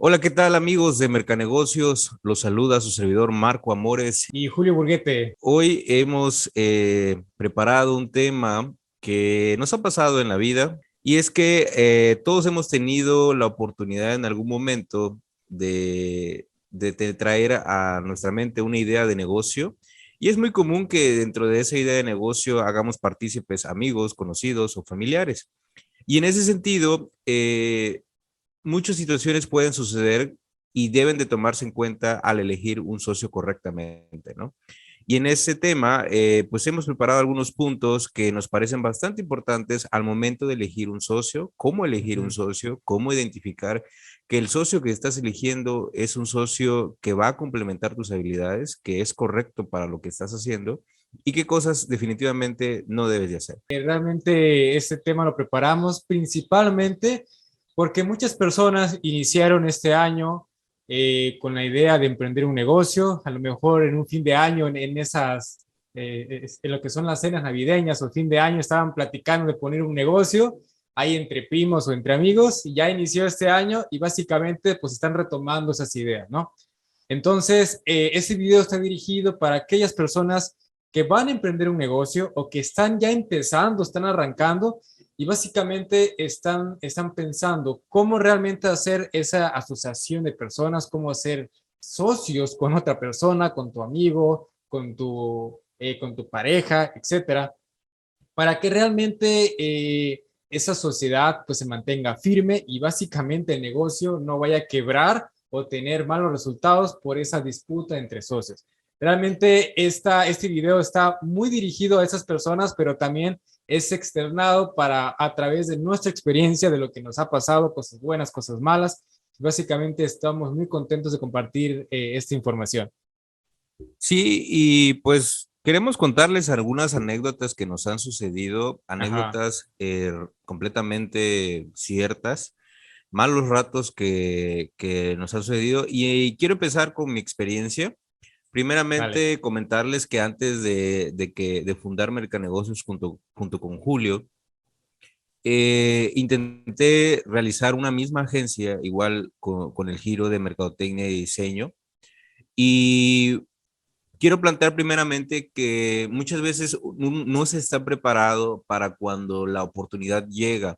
Hola, ¿qué tal amigos de Mercanegocios? Los saluda su servidor Marco Amores. Y Julio Burguete. Hoy hemos preparado un tema que nos ha pasado en la vida y es que todos hemos tenido la oportunidad en algún momento de traer a nuestra mente una idea de negocio y es muy común que dentro de esa idea de negocio hagamos partícipes amigos, conocidos o familiares. Y en ese sentido, muchas situaciones pueden suceder y deben de tomarse en cuenta al elegir un socio correctamente, ¿no? Y en ese tema, pues hemos preparado algunos puntos que nos parecen bastante importantes al momento de elegir un socio, cómo elegir un Ujú. socio, cómo identificar que el socio que estás eligiendo es un socio que va a complementar tus habilidades, que es correcto para lo que estás haciendo y qué cosas definitivamente no debes de hacer. Realmente este tema lo preparamos principalmente porque muchas personas iniciaron este año con la idea de emprender un negocio, a lo mejor en un fin de año, en lo que son las cenas navideñas o fin de año, estaban platicando de poner un negocio ahí entre primos o entre amigos y ya inició este año y básicamente pues están retomando esas ideas, ¿no? Entonces, ese video está dirigido para aquellas personas que van a emprender un negocio o que están ya empezando, están arrancando y básicamente están pensando cómo realmente hacer esa asociación de personas, cómo hacer socios con otra persona, con tu amigo, con tu pareja, etcétera, para que realmente esa sociedad pues se mantenga firme y básicamente el negocio no vaya a quebrar o tener malos resultados por esa disputa entre socios. Realmente este video está muy dirigido a esas personas, pero también es externado para a través de nuestra experiencia, de lo que nos ha pasado, cosas buenas, cosas malas. Básicamente estamos muy contentos de compartir esta información. Sí, y pues queremos contarles algunas anécdotas que nos han sucedido, Ajá, anécdotas completamente ciertas, malos ratos que nos han sucedido. Y quiero empezar con mi experiencia. dale. Primeramente, comentarles que antes de fundar Mercanegocios junto con Julio, intenté realizar una misma agencia, igual con el giro de mercadotecnia y diseño. Y quiero plantear primeramente que muchas veces no se está preparado para cuando la oportunidad llega.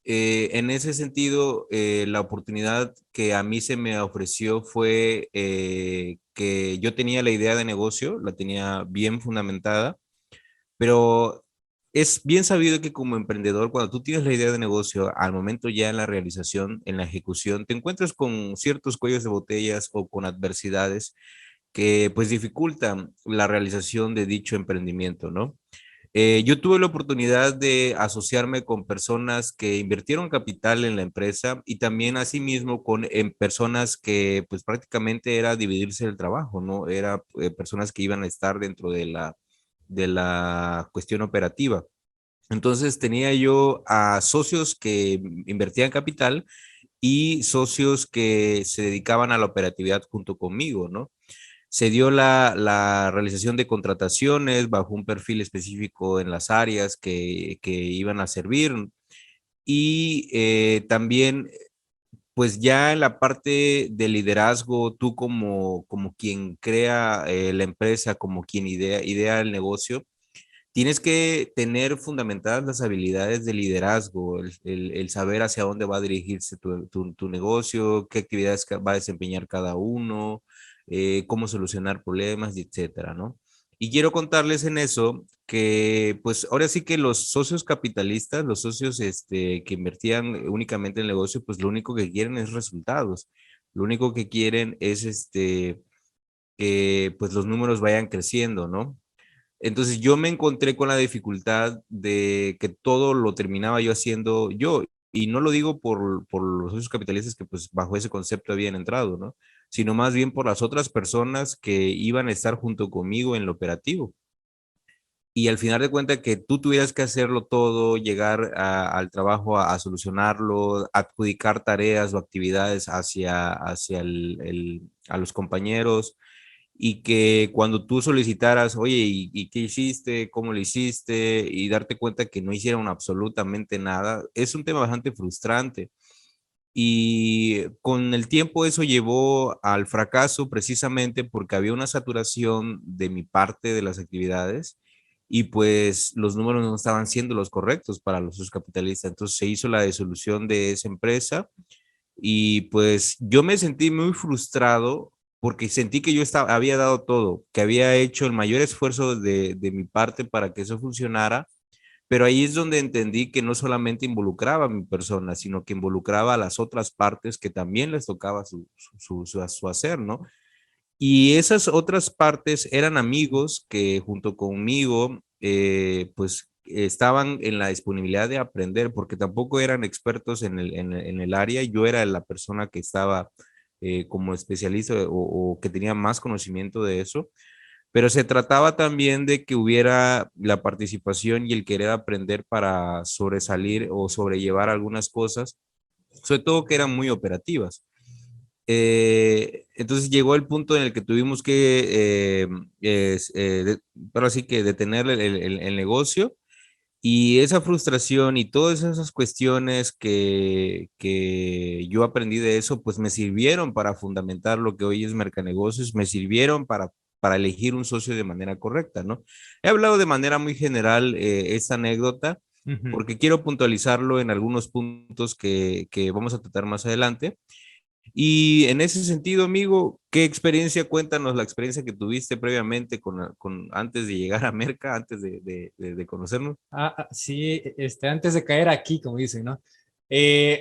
En ese sentido, la oportunidad que a mí se me ofreció fue que yo tenía la idea de negocio, la tenía bien fundamentada, pero es bien sabido que como emprendedor, cuando tú tienes la idea de negocio, al momento ya en la realización, en la ejecución, te encuentras con ciertos cuellos de botellas o con adversidades que pues dificultan la realización de dicho emprendimiento, ¿no? Yo tuve la oportunidad de asociarme con personas que invirtieron capital en la empresa y también asimismo con personas que pues prácticamente era dividirse el trabajo, ¿no? Era personas que iban a estar dentro de la cuestión operativa. Entonces tenía yo a socios que invertían capital y socios que se dedicaban a la operatividad junto conmigo, ¿no? Se dio la realización de contrataciones bajo un perfil específico en las áreas que iban a servir y también, pues ya en la parte de liderazgo, tú como quien crea la empresa, como quien idea el negocio, tienes que tener fundamentadas las habilidades de liderazgo, el saber hacia dónde va a dirigirse tu negocio, qué actividades va a desempeñar cada uno, cómo solucionar problemas, y etcétera, ¿no? Y quiero contarles en eso que, pues ahora sí que los socios capitalistas, los socios que invertían únicamente en el negocio, pues lo único que quieren es resultados. Lo único que quieren es que pues los números vayan creciendo, ¿no? Entonces yo me encontré con la dificultad de que todo lo terminaba yo haciendo yo. Y no lo digo por los socios capitalistas que pues bajo ese concepto habían entrado, ¿no? Sino más bien por las otras personas que iban a estar junto conmigo en lo operativo. Y al final de cuentas que tú tuvieras que hacerlo todo, llegar al trabajo a solucionarlo, adjudicar tareas o actividades hacia a los compañeros y que cuando tú solicitaras, oye, ¿y qué hiciste? ¿Cómo lo hiciste? Y darte cuenta que no hicieron absolutamente nada, es un tema bastante frustrante. y con el tiempo eso llevó al fracaso precisamente porque había una saturación de mi parte de las actividades y pues los números no estaban siendo los correctos para los capitalistas. Entonces se hizo la disolución de esa empresa y pues yo me sentí muy frustrado porque sentí que yo había dado todo, que había hecho el mayor esfuerzo de mi parte para que eso funcionara, pero ahí es donde entendí que no solamente involucraba a mi persona, sino que involucraba a las otras partes que también les tocaba su hacer, ¿no? Y esas otras partes eran amigos que junto conmigo, pues estaban en la disponibilidad de aprender, porque tampoco eran expertos en el área. Yo era la persona que estaba como especialista o que tenía más conocimiento de eso, pero se trataba también de que hubiera la participación y el querer aprender para sobresalir o sobrellevar algunas cosas, sobre todo que eran muy operativas. Entonces llegó el punto en el que tuvimos que, ahora sí que detener el negocio y esa frustración y todas esas cuestiones que yo aprendí de eso, pues me sirvieron para fundamentar lo que hoy es Mercanegocios, me sirvieron para elegir un socio de manera correcta, ¿no? He hablado de manera muy general esta anécdota Ujú. porque quiero puntualizarlo en algunos puntos que vamos a tratar más adelante. Y en ese sentido, amigo, ¿qué experiencia? Cuéntanos la experiencia que tuviste previamente antes de llegar a Merca, antes de conocernos. Sí, antes de caer aquí, como dicen, ¿no?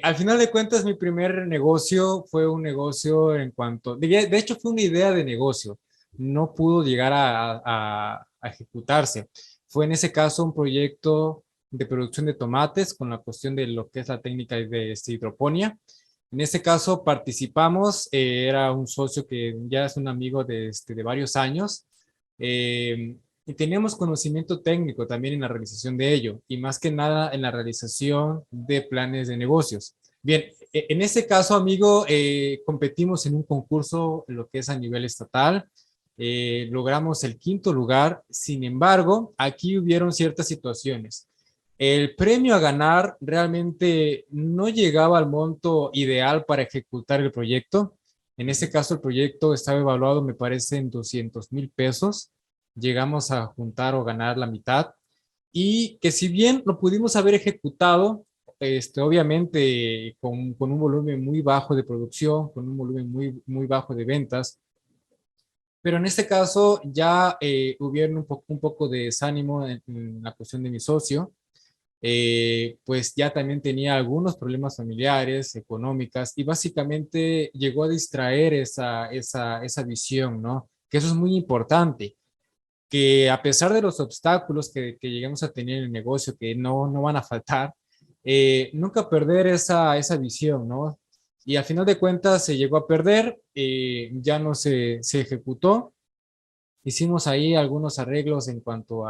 Al final de cuentas, mi primer negocio fue un negocio en cuanto, de hecho fue una idea de negocio, no pudo llegar a ejecutarse. Fue en ese caso un proyecto de producción de tomates con la cuestión de lo que es la técnica de hidroponía. En este caso participamos, era un socio que ya es un amigo de varios años. Y teníamos conocimiento técnico también en la realización de ello, y más que nada en la realización de planes de negocios. Bien, en este caso, amigo, competimos en un concurso, lo que es a nivel estatal, logramos el quinto lugar. Sin embargo, aquí hubieron ciertas situaciones. El premio a ganar realmente no llegaba al monto ideal para ejecutar el proyecto. En este caso, el proyecto estaba evaluado, me parece, en 200,000 pesos. Llegamos a juntar o ganar la mitad. Y que si bien lo pudimos haber ejecutado, obviamente con un volumen muy bajo de producción, con un volumen muy bajo de ventas, pero en este caso ya hubieron un poco de desánimo en la cuestión de mi socio. Pues ya también tenía algunos problemas familiares, económicas, y básicamente llegó a distraer esa visión, ¿no? Que eso es muy importante, que a pesar de los obstáculos que lleguemos a tener en el negocio, que no van a faltar, nunca perder esa visión, ¿no? Y al final de cuentas se llegó a perder, ya no se ejecutó. Hicimos ahí algunos arreglos en cuanto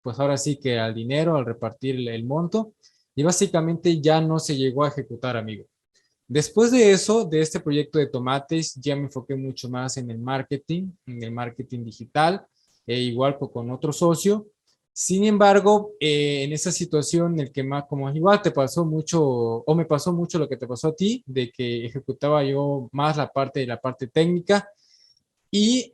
pues ahora sí que al dinero, al repartir el monto, y básicamente ya no se llegó a ejecutar, amigo. Después de eso, de este proyecto de tomates, ya me enfoqué mucho más en el marketing digital, igual con otro socio. Sin embargo, en esa situación en el que más, como igual te pasó mucho, o me pasó mucho lo que te pasó a ti, de que ejecutaba yo más la parte técnica, y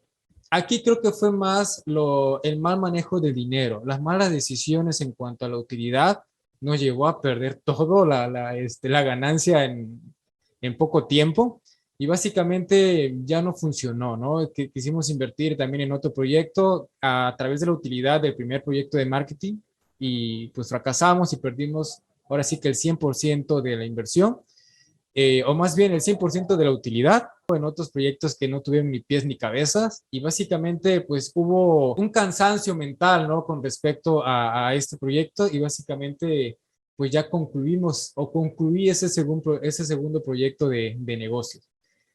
aquí creo que fue más el mal manejo del dinero, las malas decisiones en cuanto a la utilidad nos llevó a perder todo la ganancia en poco tiempo, y básicamente ya no funcionó, ¿no? Quisimos invertir también en otro proyecto a través de la utilidad del primer proyecto de marketing, y pues fracasamos y perdimos ahora sí que el 100% de la inversión, o más bien el 100% de la utilidad en otros proyectos que no tuvieron ni pies ni cabezas, y básicamente pues hubo un cansancio mental, ¿no? Con respecto a este proyecto, y básicamente pues ya concluimos o concluí ese segundo proyecto de negocios.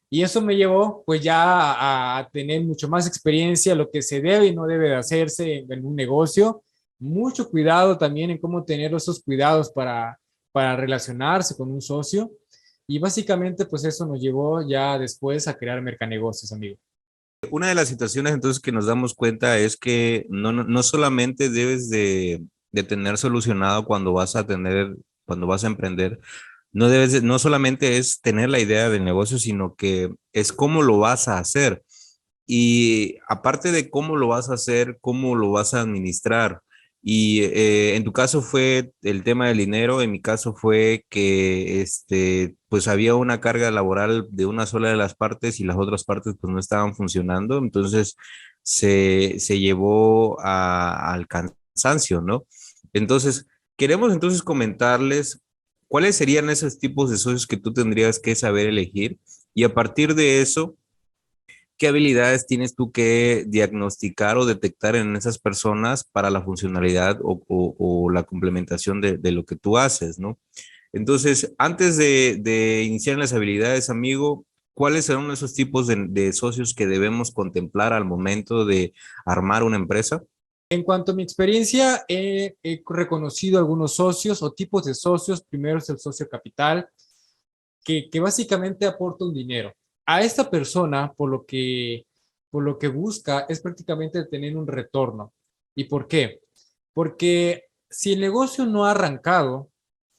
Y eso me llevó pues ya a tener mucho más experiencia, lo que se debe y no debe de hacerse en un negocio, mucho cuidado también en cómo tener esos cuidados para relacionarse con un socio, y básicamente pues eso nos llevó ya después a crear Mercanegocios, amigo. Una de las situaciones entonces que nos damos cuenta es que no solamente debes de tener solucionado cuando vas a emprender no solamente es tener la idea del negocio, sino que es cómo lo vas a hacer. Y aparte de cómo lo vas a hacer, cómo lo vas a administrar. Y en tu caso fue el tema del dinero, en mi caso fue que pues había una carga laboral de una sola de las partes y las otras partes pues no estaban funcionando, entonces se llevó al cansancio, ¿no? Entonces, queremos entonces comentarles cuáles serían esos tipos de socios que tú tendrías que saber elegir y a partir de eso ¿qué habilidades tienes tú que diagnosticar o detectar en esas personas para la funcionalidad o la complementación de lo que tú haces, ¿no? Entonces, antes de iniciar las habilidades, amigo, ¿cuáles son esos tipos de socios que debemos contemplar al momento de armar una empresa? En cuanto a mi experiencia, he reconocido algunos socios o tipos de socios. Primero es el socio capital, que básicamente aporta un dinero. A esta persona, por lo que busca, es prácticamente tener un retorno. ¿Y por qué? Porque si el negocio no ha arrancado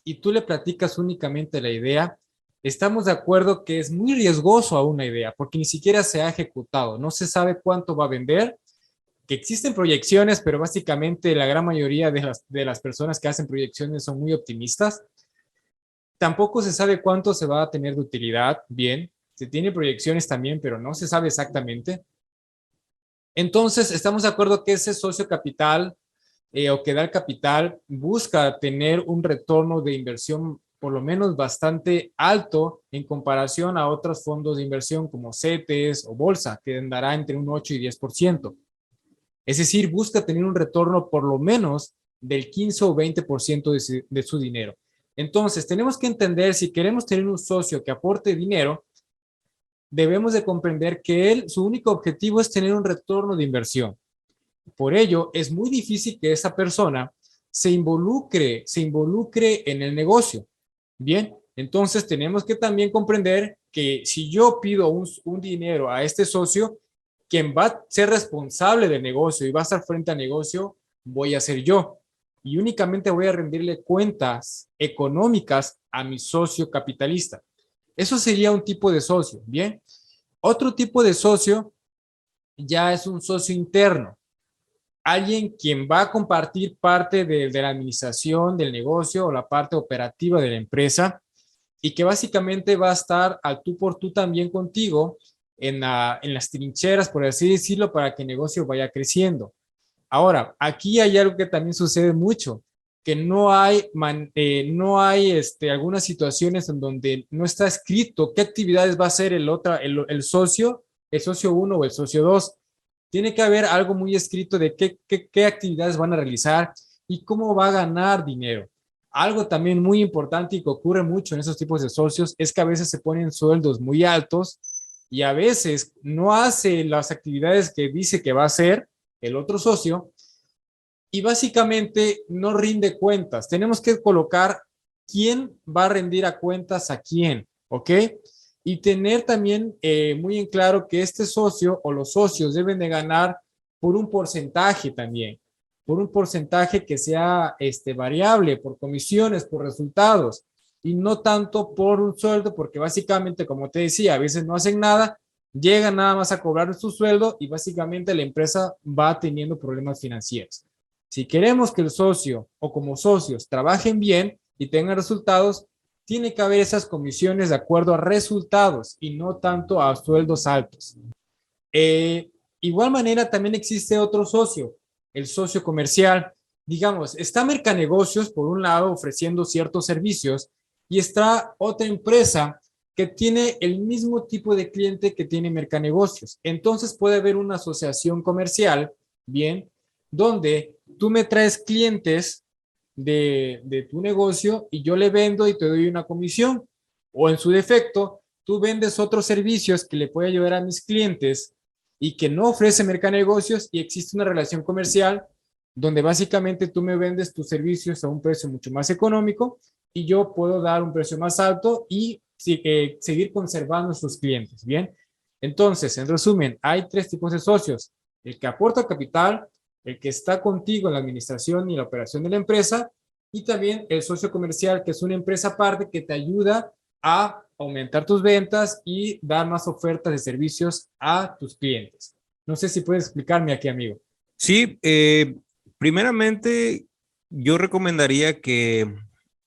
y tú le platicas únicamente la idea, estamos de acuerdo que es muy riesgoso a una idea, porque ni siquiera se ha ejecutado, no se sabe cuánto va a vender, que existen proyecciones, pero básicamente la gran mayoría de las personas que hacen proyecciones son muy optimistas. Tampoco se sabe cuánto se va a tener de utilidad, bien, se tiene proyecciones también, pero no se sabe exactamente. Entonces, estamos de acuerdo que ese socio capital o que da el capital busca tener un retorno de inversión por lo menos bastante alto en comparación a otros fondos de inversión como CETES o bolsa, que andará entre un 8 y 10%. Es decir, busca tener un retorno por lo menos del 15 o 20% de su dinero. Entonces, tenemos que entender, si queremos tener un socio que aporte dinero, debemos de comprender que él, su único objetivo es tener un retorno de inversión. Por ello, es muy difícil que esa persona se involucre en el negocio. Bien, entonces tenemos que también comprender que si yo pido un dinero a este socio, quien va a ser responsable del negocio y va a estar frente al negocio, voy a ser yo. Y únicamente voy a rendirle cuentas económicas a mi socio capitalista. Eso sería un tipo de socio, ¿bien? Otro tipo de socio ya es un socio interno, alguien quien va a compartir parte de la administración del negocio o la parte operativa de la empresa y que básicamente va a estar al tú por tú también contigo en las trincheras, por así decirlo, para que el negocio vaya creciendo. Ahora, aquí hay algo que también sucede mucho, que no hay algunas situaciones en donde no está escrito qué actividades va a hacer el socio uno o el socio 2. Tiene que haber algo muy escrito de qué actividades van a realizar y cómo va a ganar dinero. Algo también muy importante y que ocurre mucho en esos tipos de socios es que a veces se ponen sueldos muy altos y a veces no hace las actividades que dice que va a hacer el otro socio y básicamente no rinde cuentas. Tenemos que colocar quién va a rendir a cuentas a quién, ¿ok? Y tener también muy en claro que este socio o los socios deben de ganar por un porcentaje también, por un porcentaje que sea variable, por comisiones, por resultados, y no tanto por un sueldo, porque básicamente, como te decía, a veces no hacen nada, llegan nada más a cobrar su sueldo y básicamente la empresa va teniendo problemas financieros. Si queremos que el socio o como socios trabajen bien y tengan resultados, tiene que haber esas comisiones de acuerdo a resultados y no tanto a sueldos altos. Igual manera también existe otro socio, el socio comercial. Digamos, está Mercanegocios por un lado ofreciendo ciertos servicios y está otra empresa que tiene el mismo tipo de cliente que tiene Mercanegocios. Entonces puede haber una asociación comercial, bien, donde tú me traes clientes de tu negocio y yo le vendo y te doy una comisión. O en su defecto, tú vendes otros servicios que le puede ayudar a mis clientes y que no ofrece Mercanegocios y existe una relación comercial donde básicamente tú me vendes tus servicios a un precio mucho más económico y yo puedo dar un precio más alto y seguir conservando sus clientes. Bien, entonces, en resumen, hay tres tipos de socios: el que aporta capital, el que está contigo en la administración y la operación de la empresa y también el socio comercial, que es una empresa aparte que te ayuda a aumentar tus ventas y dar más ofertas de servicios a tus clientes. No sé si puedes explicarme aquí, amigo. Sí, primeramente yo recomendaría que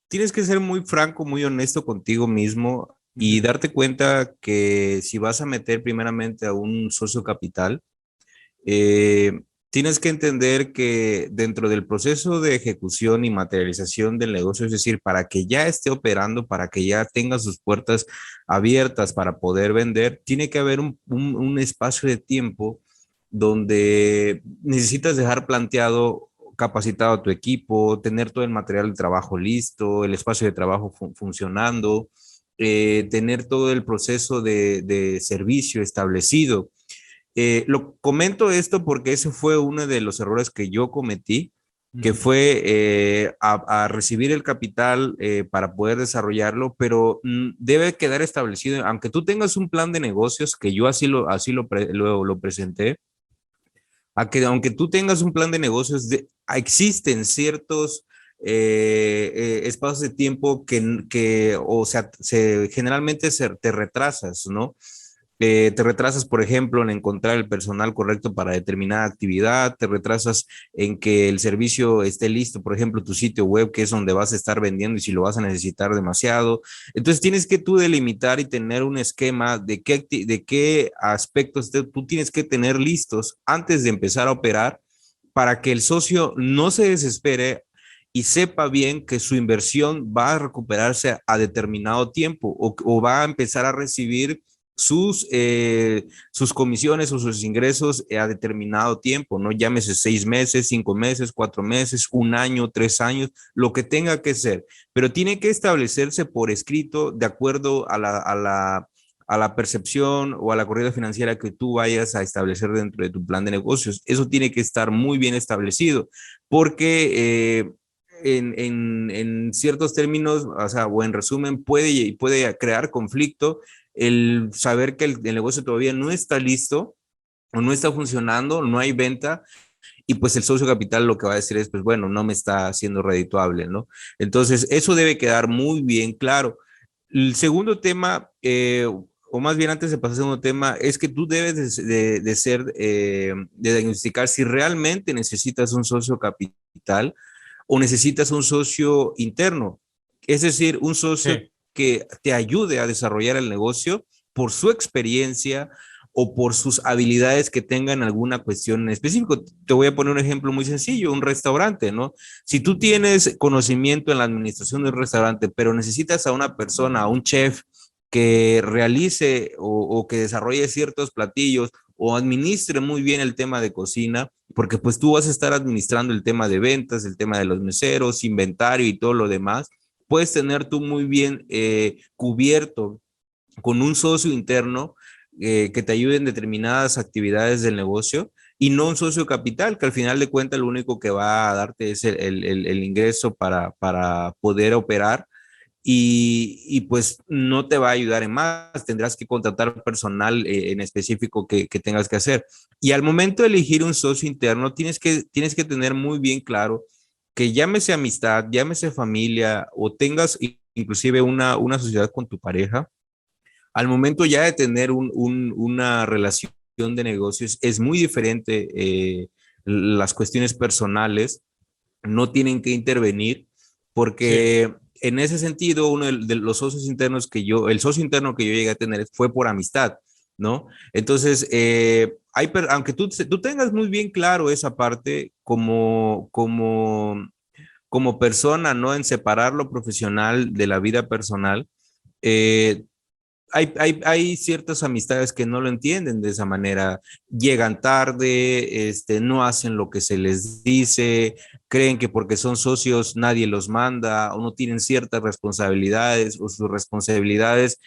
tienes que ser muy franco, muy honesto contigo mismo y Ujú. darte cuenta que si vas a meter primeramente a un socio capital, eh, tienes que entender que dentro del proceso de ejecución y materialización del negocio, es decir, para que ya esté operando, para que ya tenga sus puertas abiertas para poder vender, tiene que haber un espacio de tiempo donde necesitas dejar planteado, capacitado a tu equipo, tener todo el material de trabajo listo, el espacio de trabajo funcionando, tener todo el proceso de servicio establecido. Lo comento esto porque ese fue uno de los errores que yo cometí, que Ujú. fue a recibir el capital para poder desarrollarlo, pero debe quedar establecido, aunque tú tengas un plan de negocios, que yo lo presenté, a que aunque tú tengas un plan de negocios, existen ciertos espacios de tiempo o sea, generalmente te retrasas, ¿no? Te retrasas, por ejemplo, en encontrar el personal correcto para determinada actividad, te retrasas en que el servicio esté listo, por ejemplo, tu sitio web, que es donde vas a estar vendiendo y si lo vas a necesitar demasiado. Entonces tienes que tú delimitar y tener un esquema de qué aspectos tú tienes que tener listos antes de empezar a operar para que el socio no se desespere y sepa bien que su inversión va a recuperarse a determinado tiempo o va a empezar a recibir sus comisiones o sus ingresos a determinado tiempo, ¿no? Llámese 6 meses, 5 meses, 4 meses, un año, 3 años, lo que tenga que ser, pero tiene que establecerse por escrito de acuerdo a la percepción o a la corrida financiera que tú vayas a establecer dentro de tu plan de negocios. Eso tiene que estar muy bien establecido porque en ciertos términos, o sea, o en resumen, puede crear conflicto el saber que el negocio todavía no está listo o no está funcionando, no hay venta y pues el socio capital lo que va a decir es, pues bueno, no me está haciendo redituable, ¿no? Entonces, eso debe quedar muy bien claro. El segundo tema, o más bien antes de pasar al segundo tema, es que tú debes de diagnosticar si realmente necesitas un socio capital o necesitas un socio interno, es decir, un socio Sí. que te ayude a desarrollar el negocio por su experiencia o por sus habilidades que tengan alguna cuestión en específico. Te voy a poner un ejemplo muy sencillo, un restaurante, ¿no? Si tú tienes conocimiento en la administración de un restaurante, pero necesitas a una persona, a un chef que realice o que desarrolle ciertos platillos o administre muy bien el tema de cocina, porque pues tú vas a estar administrando el tema de ventas, el tema de los meseros, inventario y todo lo demás, puedes tener tú muy bien cubierto con un socio interno que te ayude en determinadas actividades del negocio y no un socio capital, que al final de cuentas lo único que va a darte es el ingreso para poder operar pues no te va a ayudar en más, tendrás que contratar personal en específico que tengas que hacer. Y al momento de elegir un socio interno, tienes que tener muy bien claro que llámese amistad, llámese familia o tengas inclusive una sociedad con tu pareja, al momento ya de tener una relación de negocios, es muy diferente las cuestiones personales, no tienen que intervenir, Sí. porque en ese sentido, uno de los socios internos el socio interno que yo llegué a tener fue por amistad, ¿no? Entonces, aunque tú tengas muy bien claro esa parte como persona, ¿no? En separar lo profesional de la vida personal, eh, hay ciertas amistades que no lo entienden de esa manera. Llegan tarde, no hacen lo que se les dice, creen que porque son socios nadie los manda o no tienen ciertas responsabilidades o sus responsabilidades.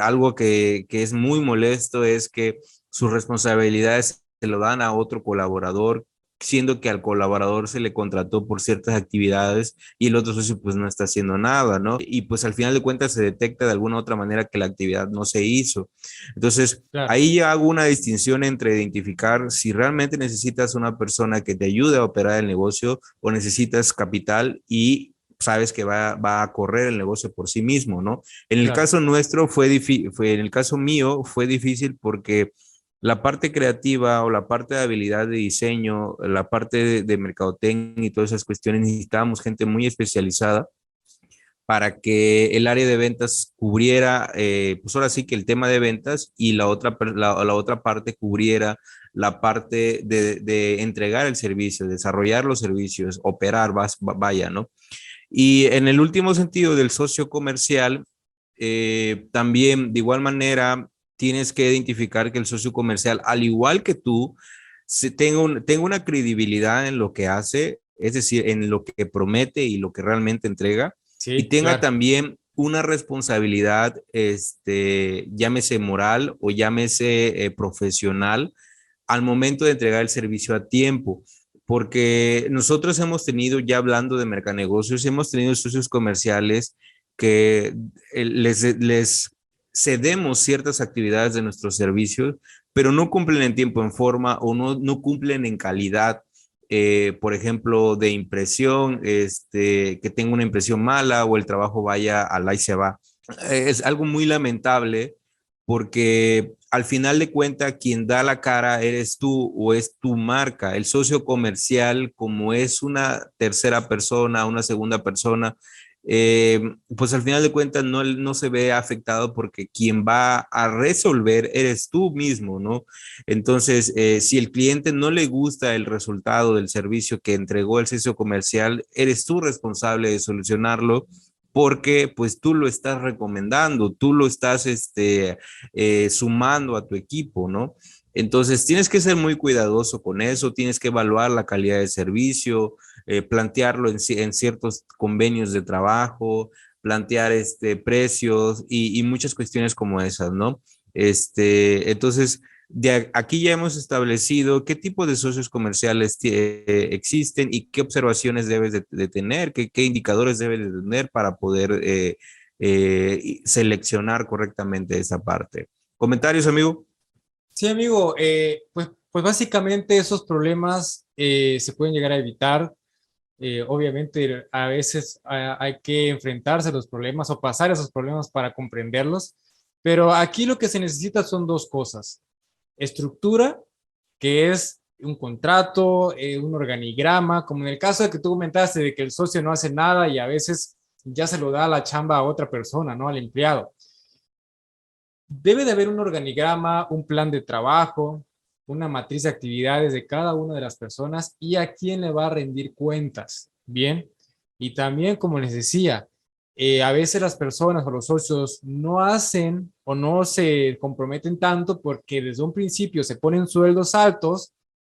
Algo que es muy molesto es que sus responsabilidades se lo dan a otro colaborador, siendo que al colaborador se le contrató por ciertas actividades y el otro socio pues no está haciendo nada, ¿no? Y pues al final de cuentas se detecta de alguna u otra manera que la actividad no se hizo. Entonces, Claro. ahí ya hago una distinción entre identificar si realmente necesitas una persona que te ayude a operar el negocio o necesitas capital y sabes que va a correr el negocio por sí mismo, ¿no? En el Claro. caso nuestro en el caso mío fue difícil porque la parte creativa o la parte de habilidad de diseño, la parte de mercadotecnia y todas esas cuestiones, necesitábamos gente muy especializada para que el área de ventas cubriera, pues ahora sí que el tema de ventas y la otra parte cubriera la parte de entregar el servicio, desarrollar los servicios, operar, vaya, ¿no? Y en el último sentido del socio comercial, también de igual manera tienes que identificar que el socio comercial, al igual que tú, tenga una credibilidad en lo que hace, es decir, en lo que promete y lo que realmente entrega, y Sí, tenga claro. también una responsabilidad, llámese moral o llámese profesional, al momento de entregar el servicio a tiempo, porque nosotros hemos tenido, ya hablando de mercanegocios, hemos tenido socios comerciales que les cedemos ciertas actividades de nuestros servicios, pero no cumplen en tiempo, en forma o no cumplen en calidad. Por ejemplo, de impresión, que tenga una impresión mala o el trabajo vaya al ahí se va. Es algo muy lamentable porque al final de cuentas quien da la cara eres tú o es tu marca. El socio comercial, como es una tercera persona, una segunda persona, pues al final de cuentas no se ve afectado porque quien va a resolver eres tú mismo, ¿no? Entonces, si el cliente no le gusta el resultado del servicio que entregó el socio comercial, eres tú responsable de solucionarlo porque pues tú lo estás recomendando, tú lo estás sumando a tu equipo, ¿no? Entonces tienes que ser muy cuidadoso con eso, tienes que evaluar la calidad de servicio, plantearlo en ciertos convenios de trabajo, plantear precios y muchas cuestiones como esas, ¿no? Entonces, aquí ya hemos establecido qué tipo de socios comerciales existen y qué observaciones debes de tener, qué indicadores debes de tener para poder seleccionar correctamente esa parte. ¿Comentarios, amigo? Sí, amigo, pues básicamente esos problemas se pueden llegar a evitar. Obviamente, a veces hay que enfrentarse a los problemas o pasar esos problemas para comprenderlos, pero aquí lo que se necesita son dos cosas. Estructura, que es un contrato, un organigrama, como en el caso de que tú comentaste de que el socio no hace nada y a veces ya se lo da la chamba a otra persona, ¿no? Al empleado. Debe de haber un organigrama, un plan de trabajo, una matriz de actividades de cada una de las personas y a quién le va a rendir cuentas. Bien. Y también, como les decía, a veces las personas o los socios no hacen o no se comprometen tanto porque desde un principio se ponen sueldos altos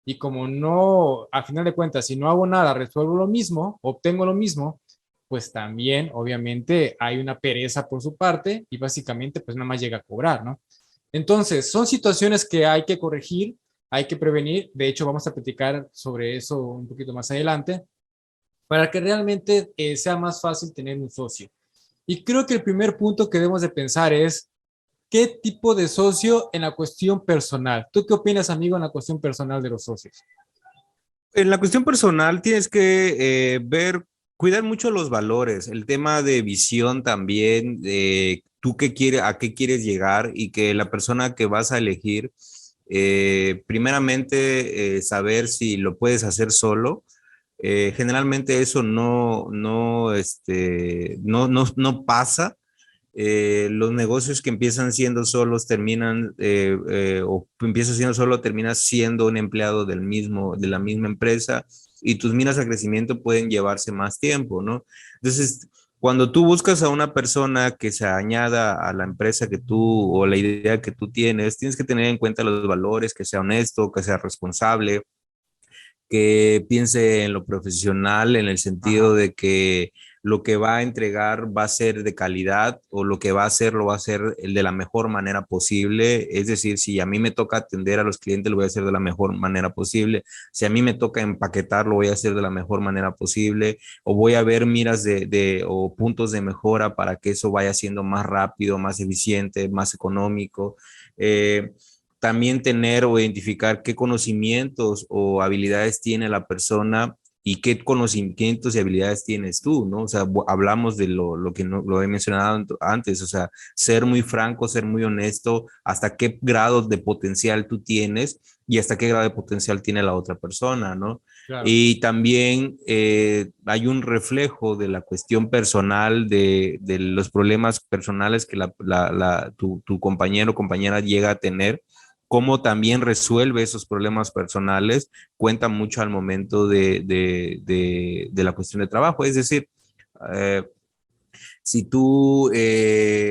y como no, a final de cuentas, si no hago nada, resuelvo lo mismo, obtengo lo mismo, pues también obviamente hay una pereza por su parte y básicamente pues nada más llega a cobrar, ¿no? Entonces, son situaciones que hay que corregir, hay que prevenir, de hecho vamos a platicar sobre eso un poquito más adelante, para que realmente sea más fácil tener un socio. Y creo que el primer punto que debemos de pensar es, ¿qué tipo de socio en la cuestión personal? ¿Tú qué opinas, amigo, en la cuestión personal de los socios? En la cuestión personal tienes que cuidar mucho los valores, el tema de visión también, de tú qué quieres, a qué quieres llegar y que la persona que vas a elegir, primeramente saber si lo puedes hacer solo. Generalmente eso no pasa. Los negocios que empiezan siendo solos o empiezas siendo solo, terminas siendo un empleado de la misma empresa y tus miras a crecimiento pueden llevarse más tiempo, ¿no? Entonces, cuando tú buscas a una persona que se añada a la empresa que tú o la idea que tú tienes que tener en cuenta los valores, que sea honesto, que sea responsable, que piense en lo profesional, en el sentido Ajá. de que lo que va a entregar va a ser de calidad o lo que va a hacer lo va a hacer de la mejor manera posible. Es decir, si a mí me toca atender a los clientes, lo voy a hacer de la mejor manera posible. Si a mí me toca empaquetar, lo voy a hacer de la mejor manera posible. O voy a ver miras o puntos de mejora para que eso vaya siendo más rápido, más eficiente, más económico. También tener o identificar qué conocimientos o habilidades tiene la persona y qué conocimientos y habilidades tienes tú, ¿no? O sea, hablamos de lo que no, lo he mencionado antes, o sea, ser muy franco, ser muy honesto, hasta qué grado de potencial tú tienes y hasta qué grado de potencial tiene la otra persona, ¿no? Claro. Y también hay un reflejo de la cuestión personal, de los problemas personales que tu compañero o compañera llega a tener, cómo también resuelve esos problemas personales, cuenta mucho al momento de la cuestión de trabajo. Es decir, eh,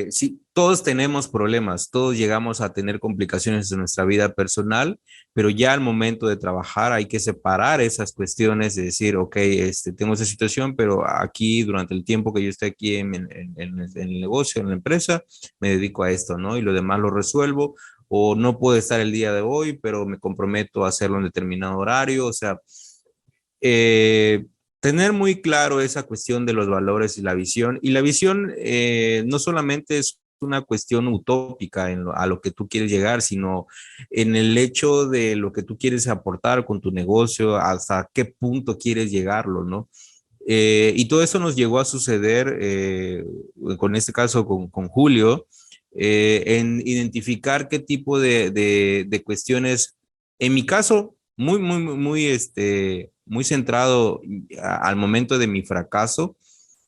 si todos tenemos problemas, todos llegamos a tener complicaciones en nuestra vida personal, pero ya al momento de trabajar hay que separar esas cuestiones de decir, ok, tengo esa situación, pero aquí durante el tiempo que yo esté aquí en el negocio, en la empresa, me dedico a esto, ¿no? Y lo demás lo resuelvo, o no puedo estar el día de hoy, pero me comprometo a hacerlo en determinado horario, o sea, eh, tener muy claro esa cuestión de los valores y la visión no solamente es una cuestión utópica a lo que tú quieres llegar, sino en el hecho de lo que tú quieres aportar con tu negocio, hasta qué punto quieres llegarlo, ¿no? Y todo eso nos llegó a suceder, con este caso con Julio, en identificar qué tipo de cuestiones, en mi caso, muy centrado al momento de mi fracaso,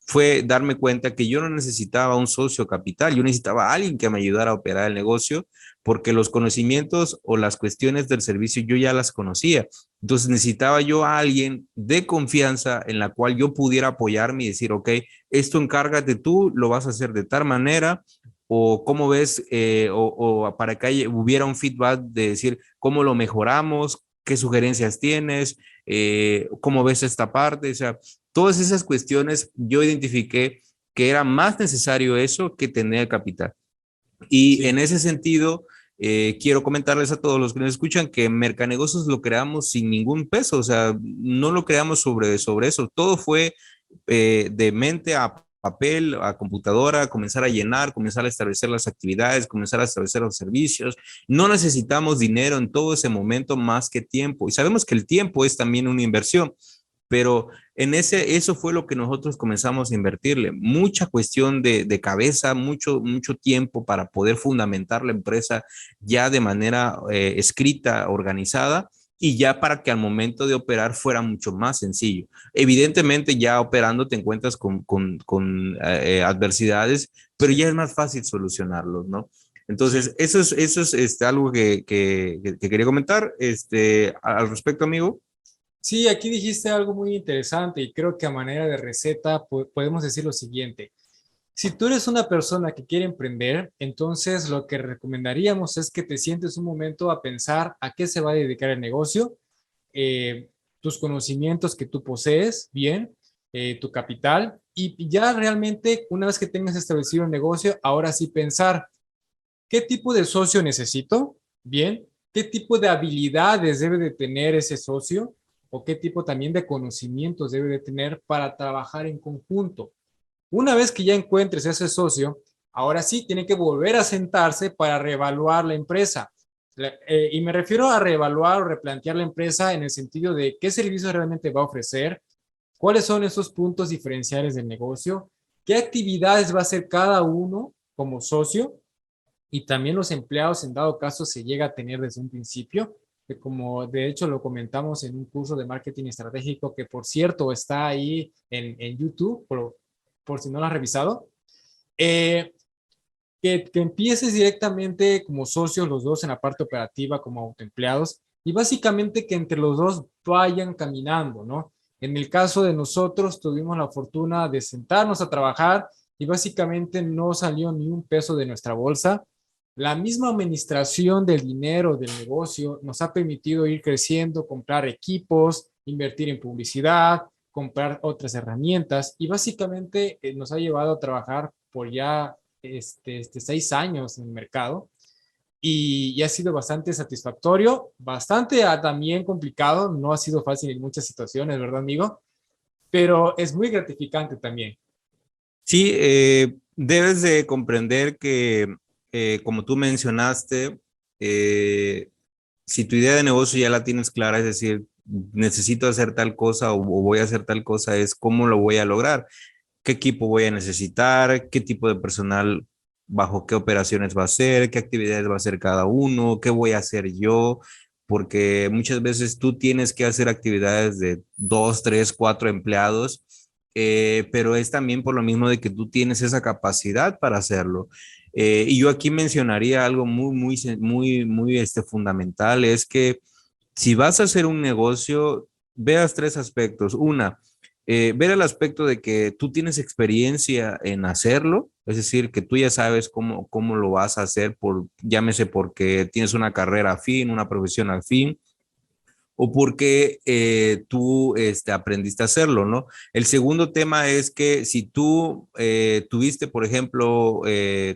fue darme cuenta que yo no necesitaba un socio capital, yo necesitaba a alguien que me ayudara a operar el negocio, porque los conocimientos o las cuestiones del servicio yo ya las conocía. Entonces necesitaba yo a alguien de confianza en la cual yo pudiera apoyarme y decir, ok, esto encárgate tú, lo vas a hacer de tal manera, o cómo ves, o para que hubiera un feedback de decir cómo lo mejoramos, qué sugerencias tienes, cómo ves esta parte, o sea, todas esas cuestiones yo identifiqué que era más necesario eso que tener capital. Y en Sí. ese sentido, quiero comentarles a todos los que nos escuchan que Mercanegocios lo creamos sin ningún peso, o sea, no lo creamos sobre eso, todo fue de mente a papel, a computadora, comenzar a llenar, comenzar a establecer las actividades, comenzar a establecer los servicios. No necesitamos dinero en todo ese momento más que tiempo. Y sabemos que el tiempo es también una inversión, pero eso fue lo que nosotros comenzamos a invertirle, mucha cuestión de cabeza, mucho tiempo para poder fundamentar la empresa ya de manera escrita, organizada, y ya para que al momento de operar fuera mucho más sencillo. Evidentemente ya operando te encuentras con adversidades, pero ya es más fácil solucionarlos, ¿no? Sí. Entonces, eso es algo que quería comentar al respecto, amigo. Sí, aquí dijiste algo muy interesante y creo que a manera de receta podemos decir lo siguiente. Si tú eres una persona que quiere emprender, entonces lo que recomendaríamos es que te sientes un momento a pensar a qué se va a dedicar el negocio, tus conocimientos que tú posees, bien, tu capital, y ya realmente una vez que tengas establecido el negocio, ahora sí pensar qué tipo de socio necesito, bien, qué tipo de habilidades debe de tener ese socio o qué tipo también de conocimientos debe de tener para trabajar en conjunto. Una vez que ya encuentres ese socio, ahora sí tiene que volver a sentarse para reevaluar la empresa. Y me refiero a reevaluar o replantear la empresa en el sentido de qué servicios realmente va a ofrecer, cuáles son esos puntos diferenciales del negocio, qué actividades va a hacer cada uno como socio y también los empleados en dado caso se llega a tener desde un principio, que como de hecho lo comentamos en un curso de marketing estratégico que por cierto está ahí en YouTube, por si no lo has revisado, eh, que empieces directamente como socios los dos en la parte operativa como autoempleados y básicamente que entre los dos vayan caminando, ¿no? En el caso de nosotros tuvimos la fortuna de sentarnos a trabajar y básicamente no salió ni un peso de nuestra bolsa. La misma administración del dinero del negocio nos ha permitido ir creciendo, comprar equipos, invertir en publicidad, comprar otras herramientas y básicamente nos ha llevado a trabajar por ya 6 años en el mercado y ha sido bastante satisfactorio, bastante también complicado, no ha sido fácil en muchas situaciones, ¿verdad, amigo? Pero es muy gratificante también. Sí, debes de comprender que, como tú mencionaste, si tu idea de negocio ya la tienes clara, es decir, necesito hacer tal cosa o voy a hacer tal cosa, es cómo lo voy a lograr, qué equipo voy a necesitar, qué tipo de personal, bajo qué operaciones va a ser, qué actividades va a hacer cada uno, qué voy a hacer yo, porque muchas veces tú tienes que hacer actividades de 2, 3, 4 empleados, pero es también por lo mismo de que tú tienes esa capacidad para hacerlo. Y yo aquí mencionaría algo muy fundamental, es que si vas a hacer un negocio, veas tres aspectos. Una, ver el aspecto de que tú tienes experiencia en hacerlo, es decir, que tú ya sabes cómo lo vas a hacer, llámese porque tienes una carrera afín, una profesión afín, o porque tú aprendiste a hacerlo, ¿no? El segundo tema es que si tú tuviste, por ejemplo,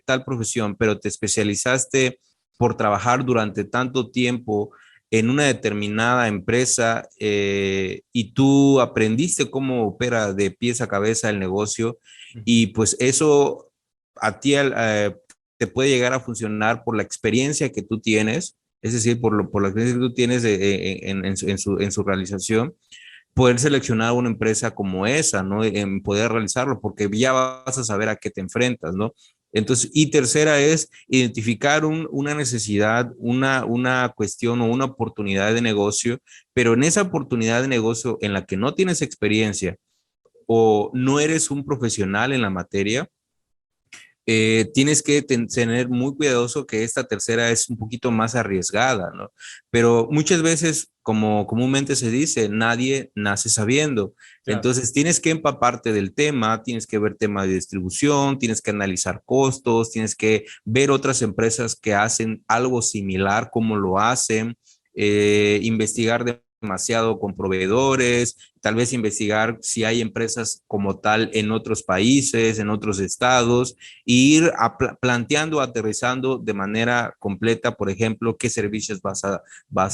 tal profesión, pero te especializaste por trabajar durante tanto tiempo en una determinada empresa y tú aprendiste cómo opera de pies a cabeza el negocio y pues eso a ti te puede llegar a funcionar por la experiencia que tú tienes, es decir, por la experiencia que tú tienes en su realización, poder seleccionar una empresa como esa, ¿no? En poder realizarlo, porque ya vas a saber a qué te enfrentas, ¿no? Entonces, y tercera es identificar una necesidad, una cuestión o una oportunidad de negocio, pero en esa oportunidad de negocio en la que no tienes experiencia o no eres un profesional en la materia, tienes que tener muy cuidadoso que esta tercera es un poquito más arriesgada, ¿no? Pero muchas veces, como comúnmente se dice, nadie nace sabiendo. Claro. Entonces tienes que empaparte del tema, tienes que ver tema de distribución, tienes que analizar costos, tienes que ver otras empresas que hacen algo similar, cómo lo hacen, investigar demasiado con proveedores, tal vez investigar si hay empresas como tal en otros países, en otros estados, e ir planteando, aterrizando de manera completa, por ejemplo, qué servicios vas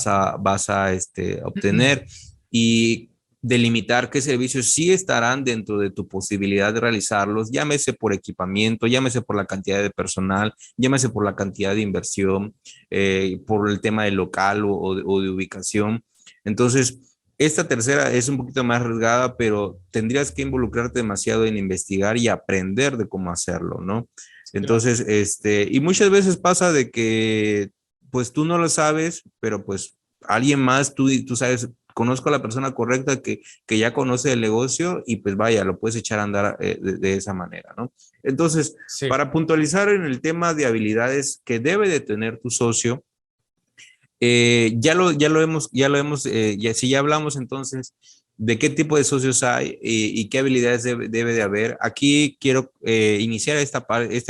a obtener y delimitar qué servicios sí estarán dentro de tu posibilidad de realizarlos, llámese por equipamiento, llámese por la cantidad de personal, llámese por la cantidad de inversión, por el tema del local o de ubicación. Entonces, esta tercera es un poquito más arriesgada, pero tendrías que involucrarte demasiado en investigar y aprender de cómo hacerlo, ¿no? Claro. Entonces, y muchas veces pasa de que, pues tú no lo sabes, pero pues alguien más, tú sabes, conozco a la persona correcta que ya conoce el negocio y pues vaya, lo puedes echar a andar de esa manera, ¿no? Entonces, Sí. para puntualizar en el tema de habilidades que debe de tener tu socio, si ya hablamos entonces de qué tipo de socios hay y qué habilidades debe de haber, aquí quiero iniciar este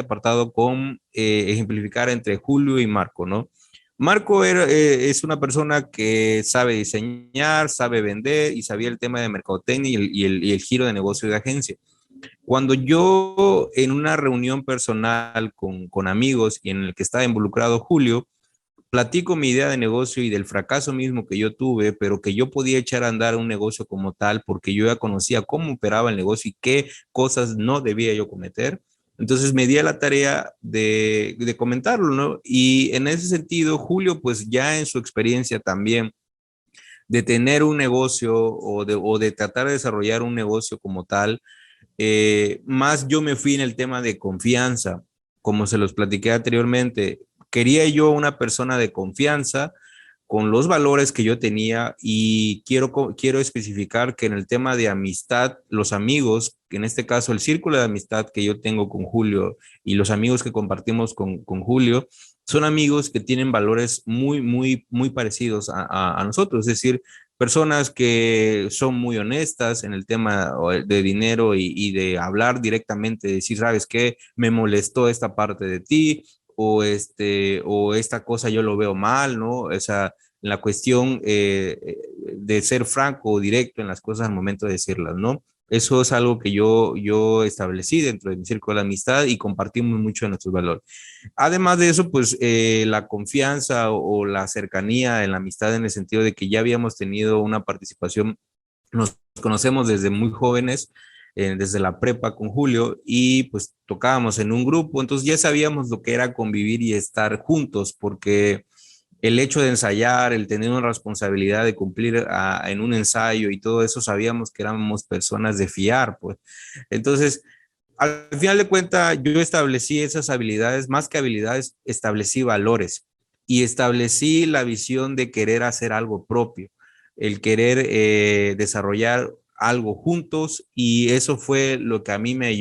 apartado con ejemplificar entre Julio y Marco, ¿no? Marco es una persona que sabe diseñar, sabe vender y sabía el tema de mercadotecnia y el giro de negocio de agencia. Cuando yo en una reunión personal con amigos y en el que estaba involucrado Julio, platico mi idea de negocio y del fracaso mismo que yo tuve, pero que yo podía echar a andar un negocio como tal porque yo ya conocía cómo operaba el negocio y qué cosas no debía yo cometer. Entonces me di a la tarea de comentarlo, ¿no? Y en ese sentido, Julio, pues ya en su experiencia también de tener un negocio o de tratar de desarrollar un negocio como tal, más yo me fui en el tema de confianza, como se los platiqué anteriormente. Quería yo una persona de confianza con los valores que yo tenía y quiero especificar que en el tema de amistad, los amigos, en este caso el círculo de amistad que yo tengo con Julio y los amigos que compartimos con Julio, son amigos que tienen valores muy parecidos a nosotros, es decir, personas que son muy honestas en el tema de dinero y de hablar directamente, decir, ¿sabes qué? Me molestó esta parte de ti o esta cosa yo lo veo mal, ¿no? O sea, la cuestión de ser franco o directo en las cosas al momento de decirlas, ¿no? Eso es algo que yo establecí dentro de mi círculo de amistad y compartimos mucho de nuestros valores. Además de eso, pues la confianza o la cercanía en la amistad en el sentido de que ya habíamos tenido una participación, nos conocemos desde muy jóvenes, desde la prepa con Julio y pues tocábamos en un grupo, entonces ya sabíamos lo que era convivir y estar juntos porque el hecho de ensayar, el tener una responsabilidad de cumplir en un ensayo y todo eso, sabíamos que éramos personas de fiar, pues. Entonces, al final de cuentas, yo establecí esas habilidades, más que habilidades, establecí valores y establecí la visión de querer hacer algo propio, el querer desarrollar algo juntos, y eso fue lo que a mí me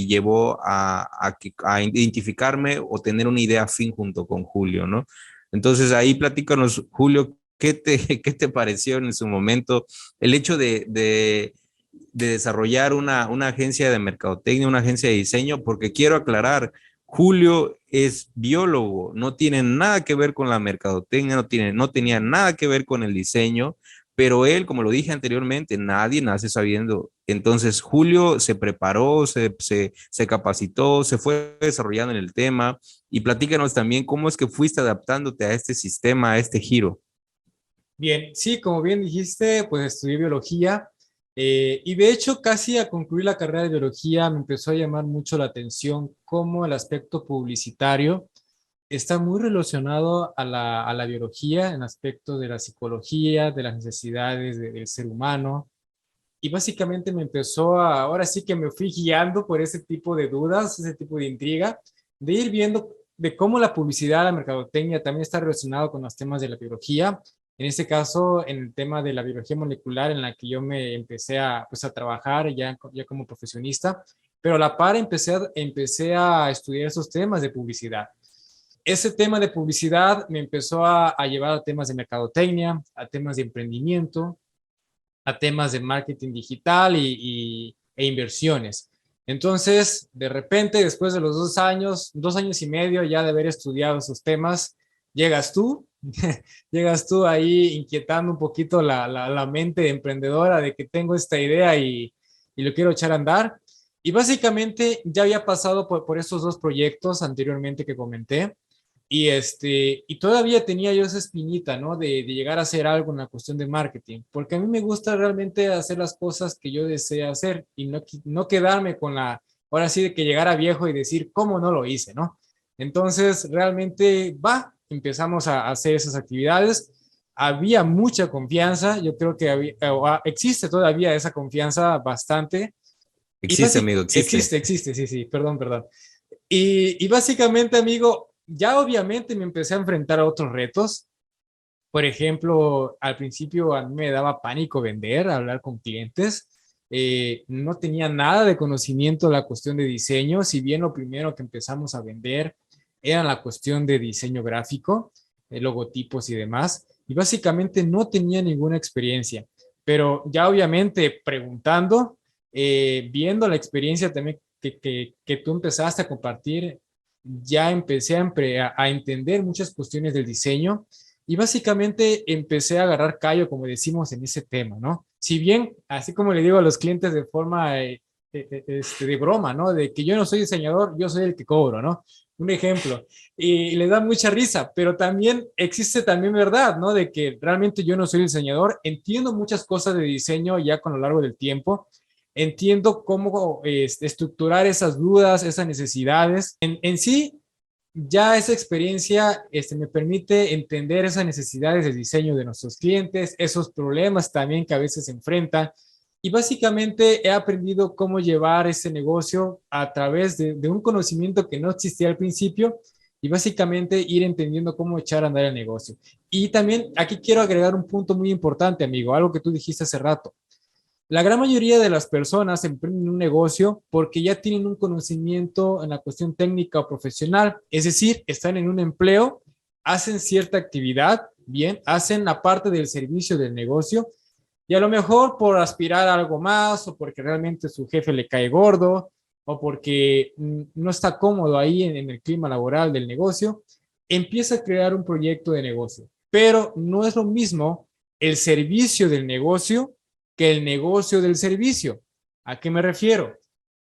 llevó a identificarme o tener una idea afín junto con Julio, ¿no? Entonces ahí platícanos, Julio, qué te pareció en su momento el hecho de desarrollar una agencia de mercadotecnia, una agencia de diseño? Porque quiero aclarar, Julio es biólogo, no tiene nada que ver con la mercadotecnia, no tenía nada que ver con el diseño, pero él, como lo dije anteriormente, nadie nace sabiendo. Entonces, Julio se preparó, se capacitó, se fue desarrollando en el tema, y platícanos también cómo es que fuiste adaptándote a este sistema, a este giro. Bien, sí, como bien dijiste, pues estudié biología y de hecho casi a concluir la carrera de biología me empezó a llamar mucho la atención cómo el aspecto publicitario está muy relacionado a la biología en aspectos de la psicología, de las necesidades del ser humano. Y básicamente me empezó ahora sí que me fui guiando por ese tipo de dudas, ese tipo de intriga, de ir viendo de cómo la publicidad, la mercadotecnia también está relacionado con los temas de la biología. En este caso, en el tema de la biología molecular, en la que yo me empecé a, pues, a trabajar ya como profesionista, pero a la par empecé a estudiar esos temas de publicidad. Ese tema de publicidad me empezó a llevar a temas de mercadotecnia, a temas de emprendimiento, a temas de marketing digital e inversiones. Entonces, de repente, después de los 2 años y medio ya de haber estudiado esos temas, llegas tú, llegas tú ahí inquietando un poquito la mente emprendedora de que tengo esta idea y lo quiero echar a andar. Y básicamente ya había pasado por esos dos proyectos anteriormente que comenté. Y todavía tenía yo esa espinita, ¿no? De llegar a hacer algo en la cuestión de marketing, porque a mí me gusta realmente hacer las cosas que yo deseo hacer y no quedarme con ahora sí, de que llegara viejo y decir, ¿cómo no lo hice, no? Entonces, realmente, empezamos a hacer esas actividades. Había mucha confianza, yo creo que existe todavía esa confianza bastante. Y Existe, amigo, existe. existe, sí, sí, perdón. Y básicamente, amigo, ya obviamente me empecé a enfrentar a otros retos. Por ejemplo, al principio a mí me daba pánico vender, hablar con clientes. No tenía nada de conocimiento de la cuestión de diseño, si bien lo primero que empezamos a vender era la cuestión de diseño gráfico, logotipos y demás. Y básicamente no tenía ninguna experiencia. Pero ya obviamente preguntando, viendo la experiencia también que tú empezaste a compartir, ya empecé a entender muchas cuestiones del diseño y básicamente empecé a agarrar callo, como decimos en ese tema, ¿no? Si bien, así como le digo a los clientes de forma de broma, ¿no? De que yo no soy diseñador, yo soy el que cobro, ¿no? Un ejemplo. Y les da mucha risa, pero también existe también verdad, ¿no? De que realmente yo no soy diseñador, entiendo muchas cosas de diseño ya con lo largo del tiempo, entiendo cómo estructurar esas dudas, esas necesidades. En sí, ya esa experiencia me permite entender esas necesidades de diseño de nuestros clientes, esos problemas también que a veces se enfrentan. Y básicamente he aprendido cómo llevar ese negocio a través de un conocimiento que no existía al principio y básicamente ir entendiendo cómo echar a andar el negocio. Y también aquí quiero agregar un punto muy importante, amigo, algo que tú dijiste hace rato. La gran mayoría de las personas emprenden un negocio porque ya tienen un conocimiento en la cuestión técnica o profesional, es decir, están en un empleo, hacen cierta actividad, bien, hacen la parte del servicio del negocio y a lo mejor por aspirar a algo más o porque realmente su jefe le cae gordo o porque no está cómodo ahí en el clima laboral del negocio, empieza a crear un proyecto de negocio. Pero no es lo mismo el servicio del negocio que el negocio del servicio. ¿A qué me refiero?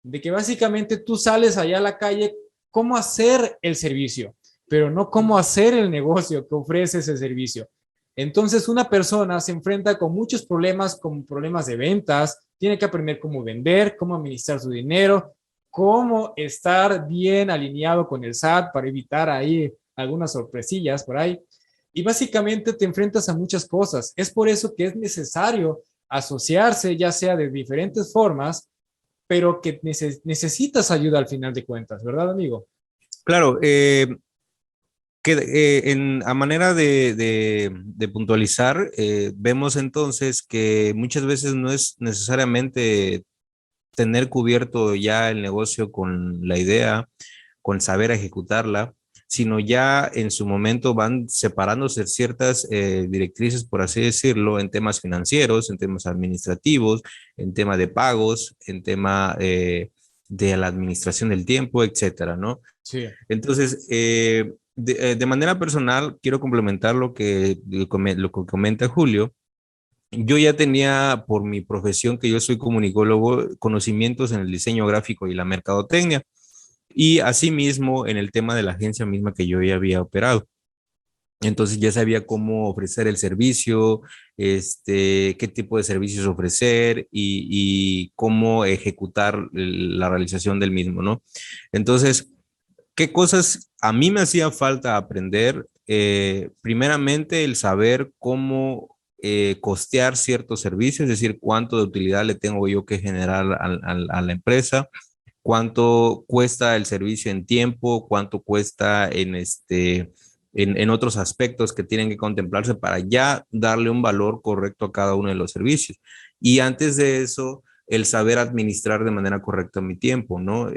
De que básicamente tú sales allá a la calle cómo hacer el servicio, pero no cómo hacer el negocio que ofrece ese servicio. Entonces una persona se enfrenta con muchos problemas, como problemas de ventas, tiene que aprender cómo vender, cómo administrar su dinero, cómo estar bien alineado con el SAT para evitar ahí algunas sorpresillas por ahí. Y básicamente te enfrentas a muchas cosas. Es por eso que es necesario asociarse, ya sea de diferentes formas, pero que necesitas ayuda al final de cuentas, ¿verdad, amigo? Claro, a manera de puntualizar, vemos entonces que muchas veces no es necesariamente tener cubierto ya el negocio con la idea, con saber ejecutarla, sino ya en su momento van separándose ciertas directrices, por así decirlo, en temas financieros, en temas administrativos, en tema de pagos, en tema de la administración del tiempo, etcétera, ¿no? Sí, Entonces, de manera personal, quiero complementar lo que comenta Julio. Yo ya tenía, por mi profesión, que yo soy comunicólogo, conocimientos en el diseño gráfico y la mercadotecnia, y asimismo en el tema de la agencia misma que yo ya había operado. Entonces ya sabía cómo ofrecer el servicio, qué tipo de servicios ofrecer y cómo ejecutar la realización del mismo, ¿no? Entonces, ¿qué cosas a mí me hacía falta aprender? Primeramente, el saber cómo costear ciertos servicios, es decir, cuánto de utilidad le tengo yo que generar a la empresa, cuánto cuesta el servicio en tiempo, cuánto cuesta en otros aspectos que tienen que contemplarse para ya darle un valor correcto a cada uno de los servicios. Y antes de eso, el saber administrar de manera correcta mi tiempo, ¿no?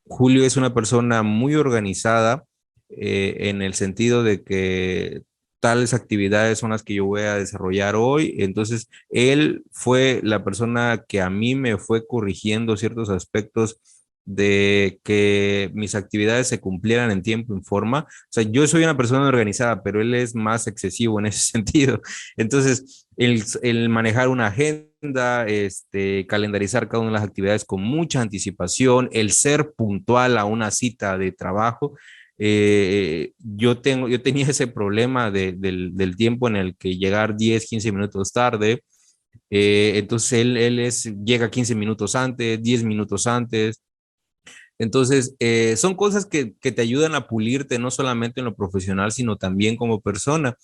Julio es una persona muy organizada en el sentido de que tales actividades son las que yo voy a desarrollar hoy. Entonces, él fue la persona que a mí me fue corrigiendo ciertos aspectos de que mis actividades se cumplieran en tiempo, en forma. O sea, yo soy una persona organizada, pero él es más excesivo en ese sentido. Entonces, el manejar una agenda, calendarizar cada una de las actividades con mucha anticipación, el ser puntual a una cita de trabajo. Yo tenía ese problema del tiempo en el que llegar 10, 15 minutos tarde. Entonces llega 15 minutos antes, 10 minutos antes. Entonces, son cosas que te ayudan a pulirte no solamente en lo profesional, sino también como persona.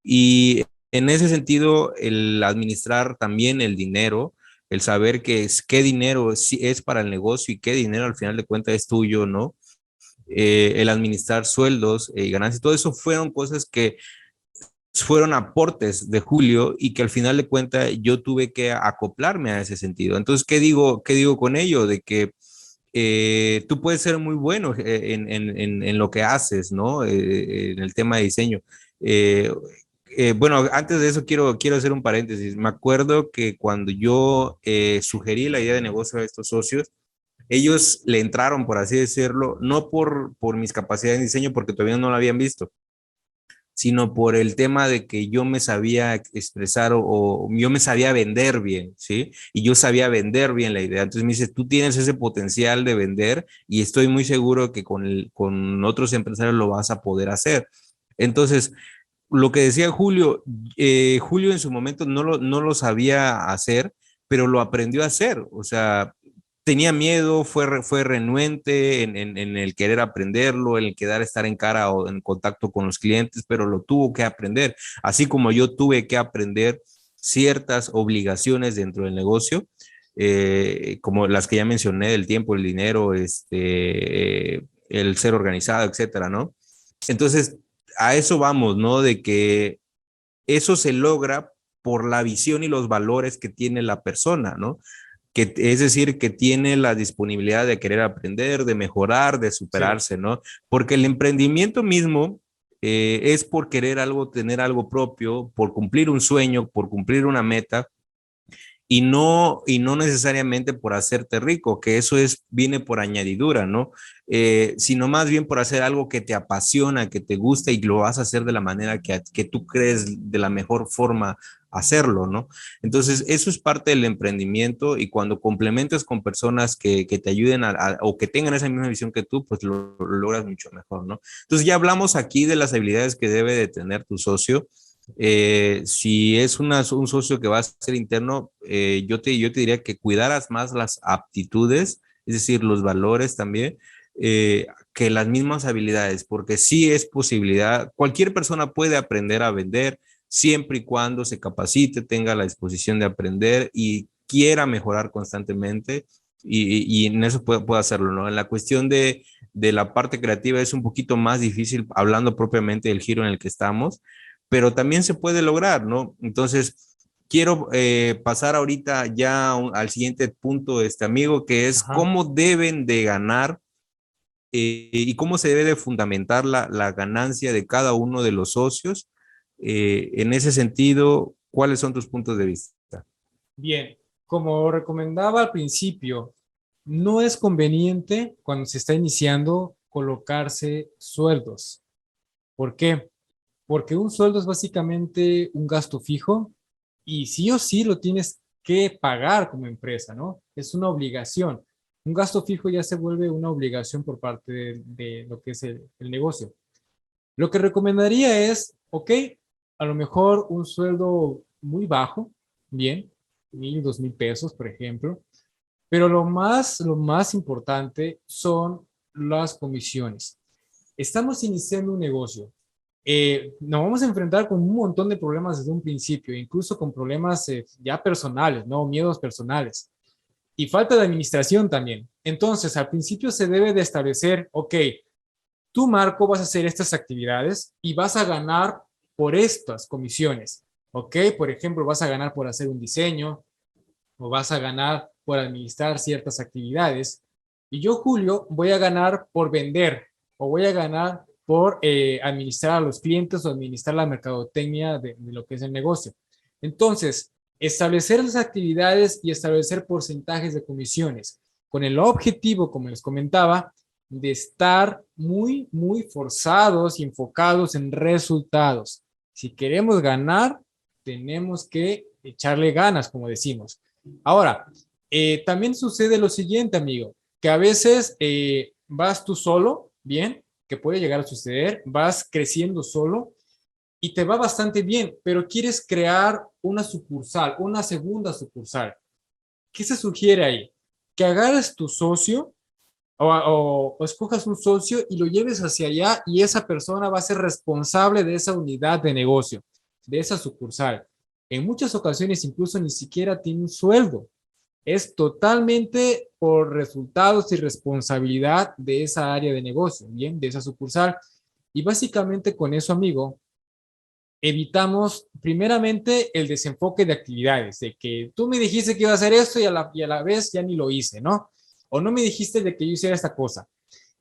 Y en ese sentido, el administrar también el dinero, el saber qué dinero es para el negocio y qué dinero al final de cuentas es tuyo, ¿no? El administrar sueldos y ganancias, todo eso fueron cosas que fueron aportes de Julio y que al final de cuentas yo tuve que acoplarme a ese sentido. Entonces, qué digo con ello? De que tú puedes ser muy bueno en lo que haces, ¿no? En el tema de diseño. Eh, bueno, antes de eso quiero hacer un paréntesis. Me acuerdo que cuando yo sugerí la idea de negocio a estos socios, ellos le entraron, por así decirlo, no por mis capacidades de diseño, porque todavía no lo habían visto, sino por el tema de que yo me sabía expresar o yo me sabía vender bien, ¿sí? Y yo sabía vender bien la idea. Entonces me dice, tú tienes ese potencial de vender y estoy muy seguro que con otros empresarios lo vas a poder hacer. Entonces, lo que decía Julio, Julio en su momento no lo sabía hacer, pero lo aprendió a hacer. O sea, tenía miedo, fue renuente en el querer aprenderlo, en el querer estar en cara o en contacto con los clientes, pero lo tuvo que aprender, así como yo tuve que aprender ciertas obligaciones dentro del negocio, como las que ya mencioné, el tiempo, el dinero, el ser organizado, etcétera, ¿no? Entonces, a eso vamos, ¿no? De que eso se logra por la visión y los valores que tiene la persona, ¿no? Es decir, que tiene la disponibilidad de querer aprender, de mejorar, de sí. superarse, ¿no? Porque el emprendimiento mismo es por querer algo, tener algo propio, por cumplir un sueño, por cumplir una meta, y no necesariamente por hacerte rico, que eso viene por añadidura, ¿no? Sino más bien por hacer algo que te apasiona, que te gusta y lo vas a hacer de la manera que tú crees de la mejor forma hacerlo, ¿no? Entonces, eso es parte del emprendimiento y cuando complementas con personas que te ayuden o que tengan esa misma visión que tú, pues lo logras mucho mejor, ¿no? Entonces, ya hablamos aquí de las habilidades que debe de tener tu socio. Si es un socio que va a ser interno, yo te diría que cuidaras más las aptitudes, es decir, los valores también, que las mismas habilidades, porque sí es posibilidad, cualquier persona puede aprender a vender siempre y cuando se capacite, tenga la disposición de aprender y quiera mejorar constantemente y en eso puede hacerlo, ¿no? En la cuestión de la parte creativa es un poquito más difícil hablando propiamente del giro en el que estamos, pero también se puede lograr, ¿no? Entonces, quiero pasar ahorita ya al siguiente punto, este amigo, que es Ajá. cómo deben de ganar y cómo se debe de fundamentar la ganancia de cada uno de los socios. En ese sentido, ¿cuáles son tus puntos de vista? Bien, como recomendaba al principio, no es conveniente cuando se está iniciando colocarse sueldos. ¿Por qué? Porque un sueldo es básicamente un gasto fijo y sí o sí lo tienes que pagar como empresa, ¿no? Es una obligación. Un gasto fijo ya se vuelve una obligación por parte de lo que es el negocio. Lo que recomendaría es, ok, a lo mejor un sueldo muy bajo, bien, 1,000, 2,000 pesos, por ejemplo, pero lo más importante son las comisiones. Estamos iniciando un negocio. Nos vamos a enfrentar con un montón de problemas desde un principio, incluso con problemas ya personales, ¿no? Miedos personales. Y falta de administración también. Entonces, al principio se debe de establecer, ok, tú, Marco, vas a hacer estas actividades y vas a ganar por estas comisiones, ¿ok? Por ejemplo, vas a ganar por hacer un diseño o vas a ganar por administrar ciertas actividades. Y yo, Julio, voy a ganar por vender o voy a ganar por administrar a los clientes o administrar la mercadotecnia de lo que es el negocio. Entonces, establecer las actividades y establecer porcentajes de comisiones con el objetivo, como les comentaba, de estar muy, muy forzados y enfocados en resultados. Si queremos ganar, tenemos que echarle ganas, como decimos. Ahora, también sucede lo siguiente, amigo, que a veces vas tú solo, bien, que puede llegar a suceder, vas creciendo solo y te va bastante bien, pero quieres crear una sucursal, una segunda sucursal. ¿Qué se sugiere ahí? Que agarres tu socio o escojas un socio y lo lleves hacia allá y esa persona va a ser responsable de esa unidad de negocio, de esa sucursal. En muchas ocasiones incluso ni siquiera tiene un sueldo. Es totalmente por resultados y responsabilidad de esa área de negocio, bien, de esa sucursal. Y básicamente con eso, amigo, evitamos primeramente el desenfoque de actividades, de que tú me dijiste que iba a hacer esto y a la vez ya ni lo hice, ¿no? O no me dijiste de que yo hiciera esta cosa.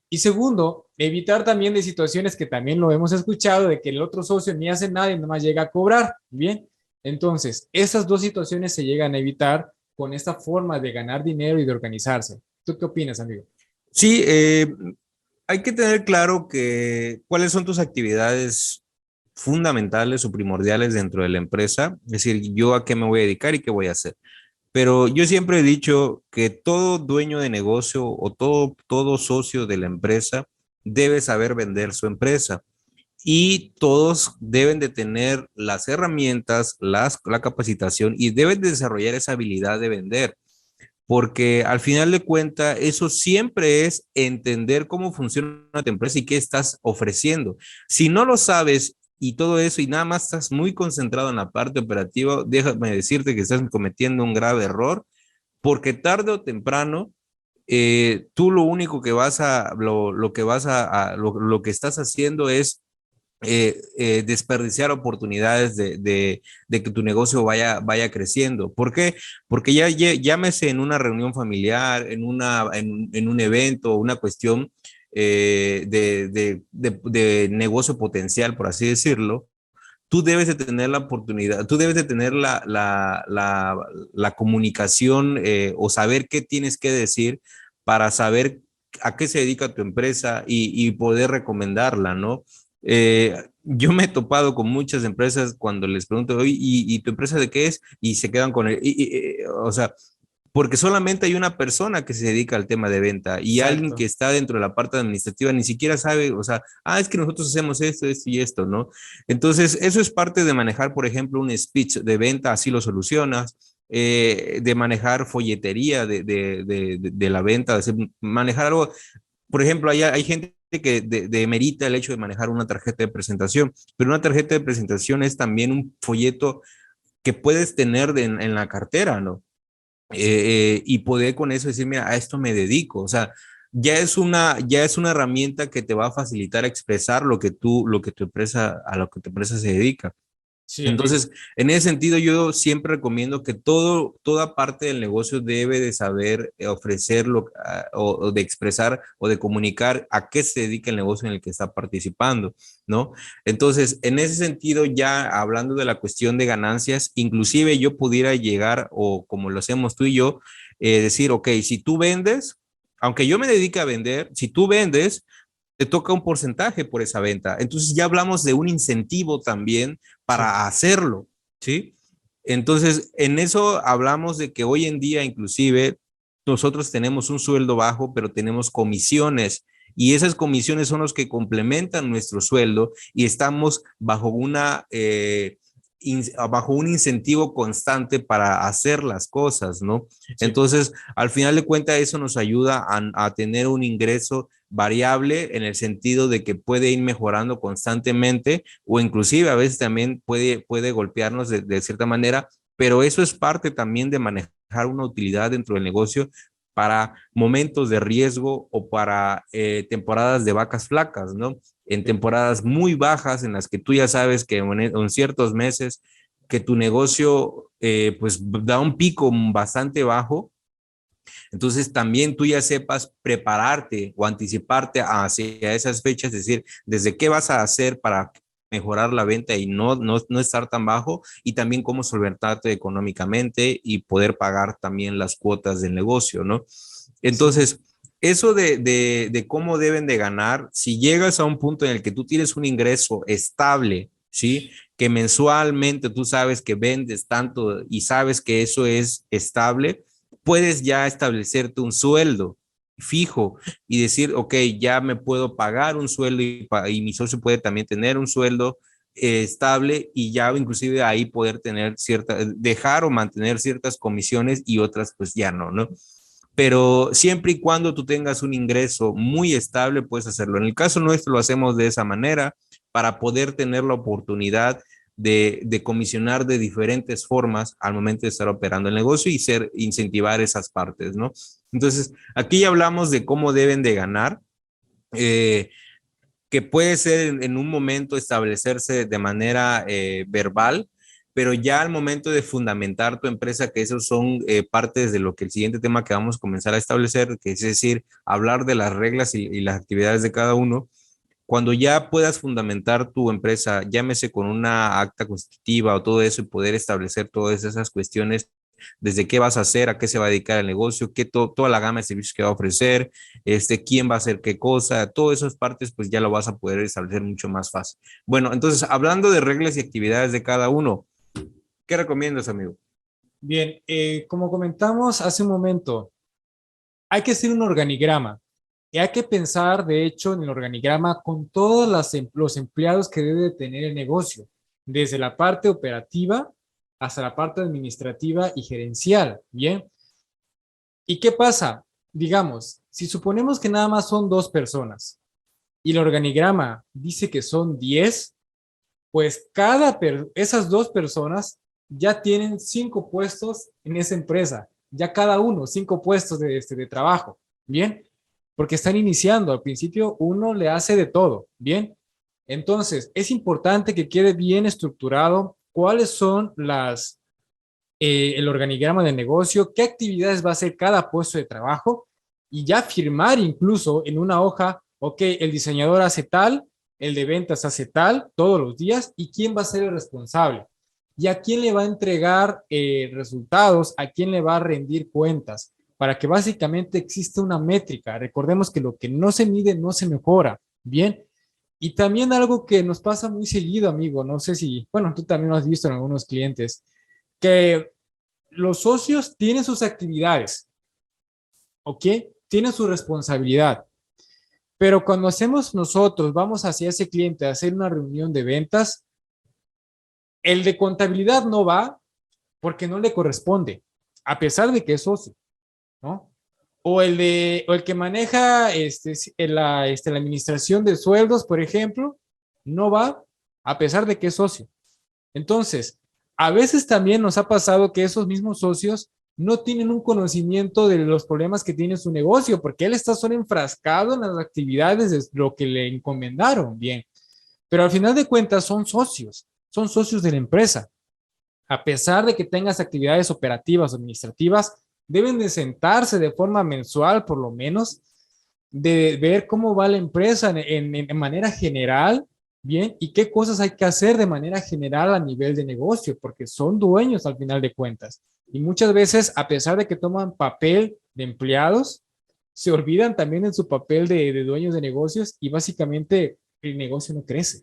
Y segundo, evitar también de situaciones que también lo hemos escuchado, de que el otro socio ni hace nada y nada más llega a cobrar, ¿bien? Entonces, esas dos situaciones se llegan a evitar con esta forma de ganar dinero y de organizarse. ¿Tú qué opinas, amigo? Sí, hay que tener claro que cuáles son tus actividades fundamentales o primordiales dentro de la empresa, es decir, yo a qué me voy a dedicar y qué voy a hacer. Pero yo siempre he dicho que todo dueño de negocio o todo socio de la empresa debe saber vender su empresa y todos deben de tener las herramientas, la capacitación y deben de desarrollar esa habilidad de vender, porque al final de cuentas eso siempre es entender cómo funciona tu empresa y qué estás ofreciendo. Si no lo sabes y todo eso y nada más estás muy concentrado en la parte operativa, déjame decirte que estás cometiendo un grave error, porque tarde o temprano tú lo único que lo que lo que estás haciendo es desperdiciar oportunidades de que tu negocio vaya creciendo. ¿Por qué? Porque llámese en una reunión familiar, en un evento, una cuestión de negocio potencial, por así decirlo, tú debes de tener la oportunidad, tú debes de tener la comunicación o saber qué tienes que decir para saber a qué se dedica tu empresa y poder recomendarla, ¿no? Yo me he topado con muchas empresas cuando les pregunto, oye, ¿y tu empresa de qué es? Y se quedan con o sea, porque solamente hay una persona que se dedica al tema de venta y alguien que Exacto. está dentro de la parte administrativa ni siquiera sabe, o sea, es que nosotros hacemos esto, esto y esto, ¿no? Entonces, eso es parte de manejar, por ejemplo, un speech de venta, así lo solucionas, de manejar folletería de la venta, manejar algo, por ejemplo, hay gente que demerita el hecho de manejar una tarjeta de presentación, pero una tarjeta de presentación es también un folleto que puedes tener en la cartera, ¿no? Y poder con eso decir, mira, a esto me dedico, o sea, ya es una herramienta que te va a facilitar expresar lo que tu empresa, a lo que tu empresa se dedica. Sí, amigo. Entonces, en ese sentido, yo siempre recomiendo que toda parte del negocio debe de saber ofrecerlo o de expresar o de comunicar a qué se dedica el negocio en el que está participando, ¿no? Entonces, en ese sentido, ya hablando de la cuestión de ganancias, inclusive yo pudiera llegar, o como lo hacemos tú y yo, decir, ok, si tú vendes, aunque yo me dedique a vender, si tú vendes, te toca un porcentaje por esa venta. Entonces ya hablamos de un incentivo también Sí, para hacerlo, ¿sí? Entonces, en eso hablamos de que hoy en día inclusive nosotros tenemos un sueldo bajo, pero tenemos comisiones y esas comisiones son los que complementan nuestro sueldo y estamos bajo un incentivo constante para hacer las cosas, ¿no? sí, Entonces, al final de cuentas, eso nos ayuda a tener un ingreso variable en el sentido de que puede ir mejorando constantemente o inclusive a veces también puede golpearnos de cierta manera, pero eso es parte también de manejar una utilidad dentro del negocio para momentos de riesgo o para temporadas de vacas flacas, ¿no? En sí. temporadas muy bajas en las que tú ya sabes que en ciertos meses que tu negocio pues da un pico bastante bajo, entonces también tú ya sepas prepararte o anticiparte hacia esas fechas, es decir, desde qué vas a hacer para mejorar la venta y no estar tan bajo y también cómo solventarte económicamente y poder pagar también las cuotas del negocio, ¿no? Sí. Entonces, eso de cómo deben de ganar, si llegas a un punto en el que tú tienes un ingreso estable, ¿sí? Que mensualmente tú sabes que vendes tanto y sabes que eso es estable, puedes ya establecerte un sueldo fijo y decir, ok, ya me puedo pagar un sueldo y mi socio puede también tener un sueldo estable y ya inclusive ahí poder tener dejar o mantener ciertas comisiones y otras pues ya no, ¿no? Pero siempre y cuando tú tengas un ingreso muy estable, puedes hacerlo. En el caso nuestro lo hacemos de esa manera para poder tener la oportunidad comisionar de diferentes formas al momento de estar operando el negocio y incentivar esas partes, ¿no? Entonces, aquí ya hablamos de cómo deben de ganar, eh, que puede ser en un momento establecerse de manera verbal, pero ya al momento de fundamentar tu empresa, que esos son partes de lo que el siguiente tema que vamos a comenzar a establecer, que es decir, hablar de las reglas y las actividades de cada uno, cuando ya puedas fundamentar tu empresa, llámese con una acta constitutiva o todo eso y poder establecer todas esas cuestiones, desde qué vas a hacer, a qué se va a dedicar el negocio, toda la gama de servicios que va a ofrecer, quién va a hacer qué cosa, todas esas partes, pues ya lo vas a poder establecer mucho más fácil. Bueno, entonces, hablando de reglas y actividades de cada uno, ¿qué recomiendas, amigo? Bien, como comentamos hace un momento, hay que hacer un organigrama y hay que pensar, de hecho, en el organigrama con todos los empleados que debe de tener el negocio, desde la parte operativa hasta la parte administrativa y gerencial. Bien, ¿y qué pasa? Digamos, si suponemos que nada más son dos personas y el organigrama dice que son 10, pues esas dos personas ya tienen 5 puestos en esa empresa, ya cada uno 5 puestos de trabajo, ¿bien? Porque están iniciando, al principio uno le hace de todo, ¿bien? Entonces, es importante que quede bien estructurado cuáles son el organigrama del negocio, qué actividades va a hacer cada puesto de trabajo y ya firmar incluso en una hoja, ok, el diseñador hace tal, el de ventas hace tal todos los días y quién va a ser el responsable y a quién le va a entregar resultados, a quién le va a rendir cuentas, para que básicamente exista una métrica. Recordemos que lo que no se mide no se mejora, ¿bien? Y también algo que nos pasa muy seguido, amigo, no sé si, bueno, tú también lo has visto en algunos clientes, que los socios tienen sus actividades, ¿ok? Tienen su responsabilidad, pero cuando hacemos nosotros, vamos hacia ese cliente a hacer una reunión de ventas, el de contabilidad no va porque no le corresponde, a pesar de que es socio, ¿no? O el que maneja la administración de sueldos, por ejemplo, no va a pesar de que es socio. Entonces, a veces también nos ha pasado que esos mismos socios no tienen un conocimiento de los problemas que tiene su negocio, porque él está solo enfrascado en las actividades de lo que le encomendaron, bien. Pero al final de cuentas son socios de la empresa. A pesar de que tengas actividades operativas o administrativas, deben de sentarse de forma mensual, por lo menos, de ver cómo va la empresa en manera general, bien, y qué cosas hay que hacer de manera general a nivel de negocio, porque son dueños al final de cuentas. Y muchas veces, a pesar de que toman papel de empleados, se olvidan también en su papel de dueños de negocios y básicamente el negocio no crece,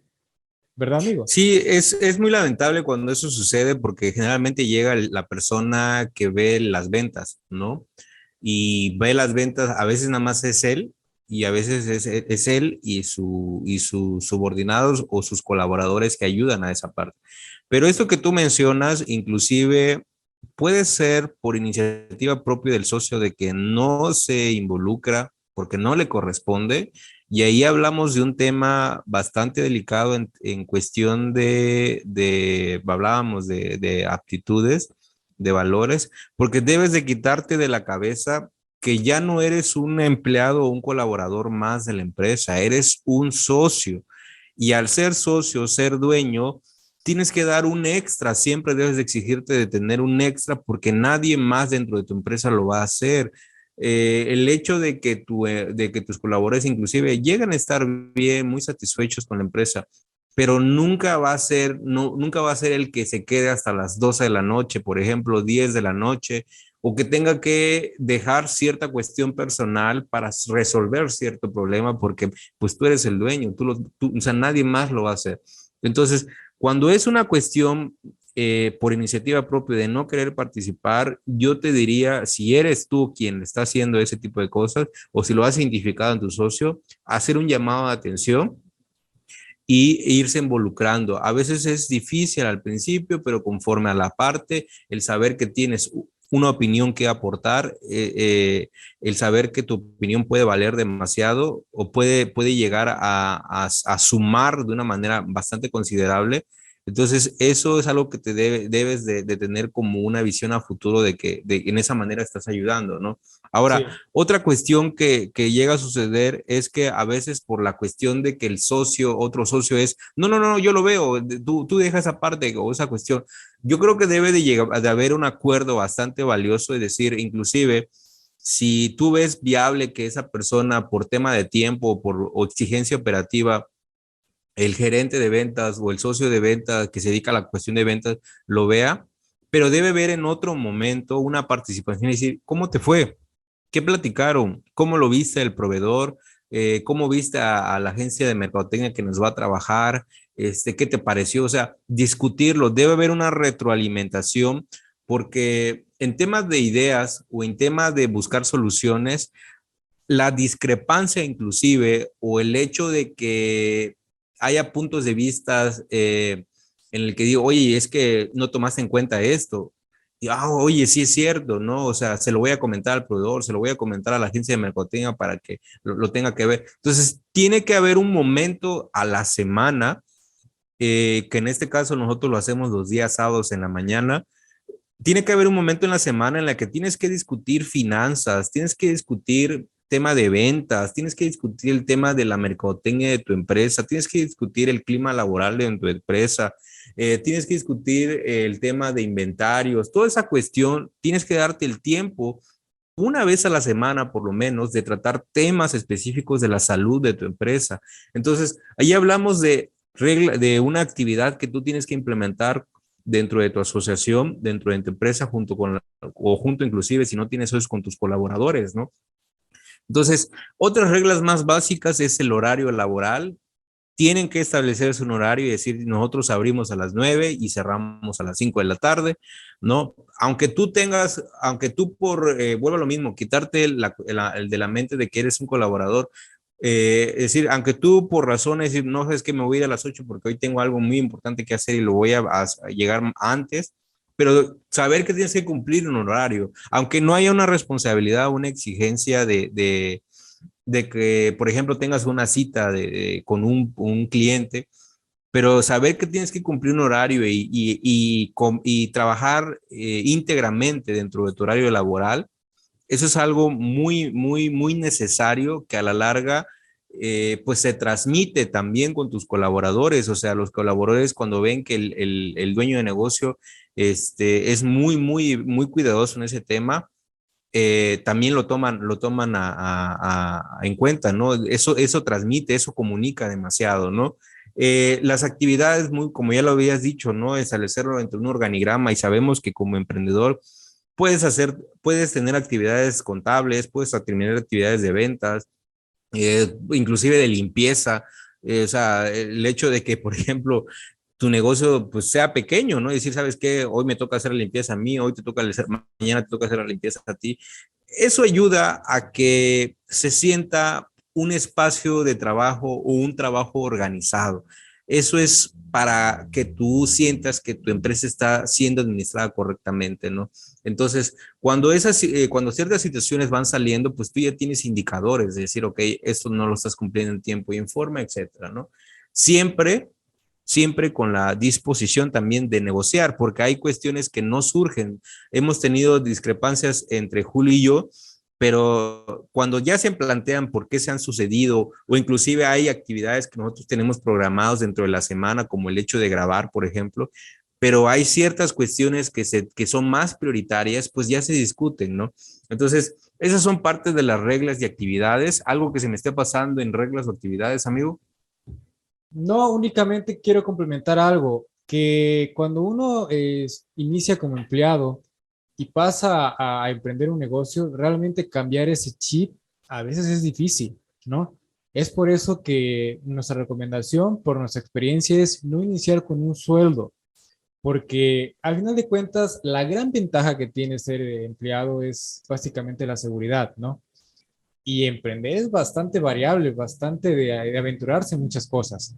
¿verdad, amigo? Sí, es muy lamentable cuando eso sucede porque generalmente llega la persona que ve las ventas, ¿no? Y ve las ventas, a veces nada más es él y a veces es él y sus subordinados o sus colaboradores que ayudan a esa parte. Pero esto que tú mencionas, inclusive puede ser por iniciativa propia del socio de que no se involucra porque no le corresponde. Y ahí hablamos de un tema bastante delicado en cuestión hablábamos de aptitudes, de valores, porque debes de quitarte de la cabeza que ya no eres un empleado o un colaborador más de la empresa, eres un socio. Y al ser socio, ser dueño, tienes que dar un extra, siempre debes de exigirte de tener un extra porque nadie más dentro de tu empresa lo va a hacer. El hecho de que tus colaboradores inclusive llegan a estar bien, muy satisfechos con la empresa, pero nunca va a ser, no, nunca va a ser el que se quede hasta las 12 de la noche, por ejemplo, 10 de la noche, o que tenga que dejar cierta cuestión personal para resolver cierto problema, porque pues tú eres el dueño, o sea, nadie más lo va a hacer. Entonces, cuando es una cuestión por iniciativa propia de no querer participar, yo te diría, si eres tú quien está haciendo ese tipo de cosas o si lo has identificado en tu socio, hacer un llamado de atención y irse involucrando. A veces es difícil al principio, pero conforme a la parte, el saber que tienes una opinión que aportar, el saber que tu opinión puede valer demasiado o puede llegar a sumar de una manera bastante considerable. Entonces, eso es algo que debes de tener como una visión a futuro de que en esa manera estás ayudando, ¿no? Ahora, Sí. otra cuestión que llega a suceder es que a veces por la cuestión de que el socio, otro socio es, no, no, no, yo lo veo, tú dejas esa parte o esa cuestión. Yo creo que debe de llegar, de haber un acuerdo bastante valioso, es decir, inclusive si tú ves viable que esa persona por tema de tiempo o exigencia operativa, el gerente de ventas o el socio de ventas que se dedica a la cuestión de ventas lo vea, pero debe ver en otro momento una participación y decir, ¿cómo te fue? ¿Qué platicaron? ¿Cómo lo viste el proveedor? ¿Cómo viste a la agencia de mercadotecnia que nos va a trabajar? ¿Qué te pareció? O sea, discutirlo. Debe haber una retroalimentación porque en temas de ideas o en temas de buscar soluciones, la discrepancia inclusive o el hecho de que haya puntos de vista en el que digo, oye, es que no tomaste en cuenta esto. Y, oye, sí es cierto, ¿no? O sea, se lo voy a comentar al proveedor, se lo voy a comentar a la agencia de mercadotecnia para que lo tenga que ver. Entonces, tiene que haber un momento a la semana, que en este caso nosotros lo hacemos los días sábados en la mañana. Tiene que haber un momento en la semana en la que tienes que discutir finanzas, tienes que discutir tema de ventas, tienes que discutir el tema de la mercadotecnia de tu empresa, tienes que discutir el clima laboral de tu empresa, tienes que discutir el tema de inventarios, toda esa cuestión, tienes que darte el tiempo una vez a la semana, por lo menos, de tratar temas específicos de la salud de tu empresa. Entonces, ahí hablamos de una actividad que tú tienes que implementar dentro de tu asociación, dentro de tu empresa, o junto inclusive, si no tienes eso, con tus colaboradores, ¿no? Entonces, otras reglas más básicas es el horario laboral. Tienen que establecerse un horario y decir, nosotros abrimos a las 9 y cerramos a las 5 de la tarde, ¿no? Aunque tú vuelvo a lo mismo, quitarte el de la mente de que eres un colaborador, es decir, aunque tú por razones, decir, no sabes que me voy a ir a las 8 porque hoy tengo algo muy importante que hacer y lo voy a llegar antes, pero saber que tienes que cumplir un horario, aunque no haya una responsabilidad, una exigencia de que, por ejemplo, tengas una cita con un cliente, pero saber que tienes que cumplir un horario y trabajar íntegramente dentro de tu horario laboral, eso es algo muy, muy, muy necesario que a la larga pues se transmite también con tus colaboradores. O sea, los colaboradores cuando ven que el dueño de negocio es muy, muy, muy cuidadoso en ese tema, también lo toman en cuenta, ¿no? Eso transmite, eso comunica demasiado, ¿no? Las actividades, muy, como ya lo habías dicho, ¿no? Establecerlo dentro de un organigrama y sabemos que como emprendedor puedes tener actividades contables, puedes tener actividades de ventas, inclusive de limpieza, o sea, el hecho de que, por ejemplo, tu negocio pues sea pequeño, ¿no? Y decir, ¿sabes qué? Hoy me toca hacer la limpieza a mí, hoy te toca hacer, mañana te toca hacer la limpieza a ti. Eso ayuda a que se sienta un espacio de trabajo o un trabajo organizado. Eso es para que tú sientas que tu empresa está siendo administrada correctamente, ¿no? Entonces, cuando ciertas situaciones van saliendo, pues tú ya tienes indicadores de decir, ok, esto no lo estás cumpliendo en tiempo y en forma, etcétera, ¿no? Siempre siempre con la disposición también de negociar, porque hay cuestiones que no surgen. Hemos tenido discrepancias entre Julio y yo, pero cuando ya se plantean por qué se han sucedido, o inclusive hay actividades que nosotros tenemos programados dentro de la semana, como el hecho de grabar, por ejemplo, pero hay ciertas cuestiones que son más prioritarias, pues ya se discuten, ¿no? Entonces, esas son partes de las reglas y actividades. ¿Algo que se me esté pasando en reglas o actividades, amigo? No, únicamente quiero complementar algo, que cuando uno inicia como empleado y pasa a emprender un negocio, realmente cambiar ese chip a veces es difícil, ¿no? Es por eso que nuestra recomendación, por nuestra experiencia, es no iniciar con un sueldo, porque al final de cuentas, la gran ventaja que tiene ser empleado es básicamente la seguridad, ¿no? Y emprender es bastante variable, bastante de aventurarse en muchas cosas.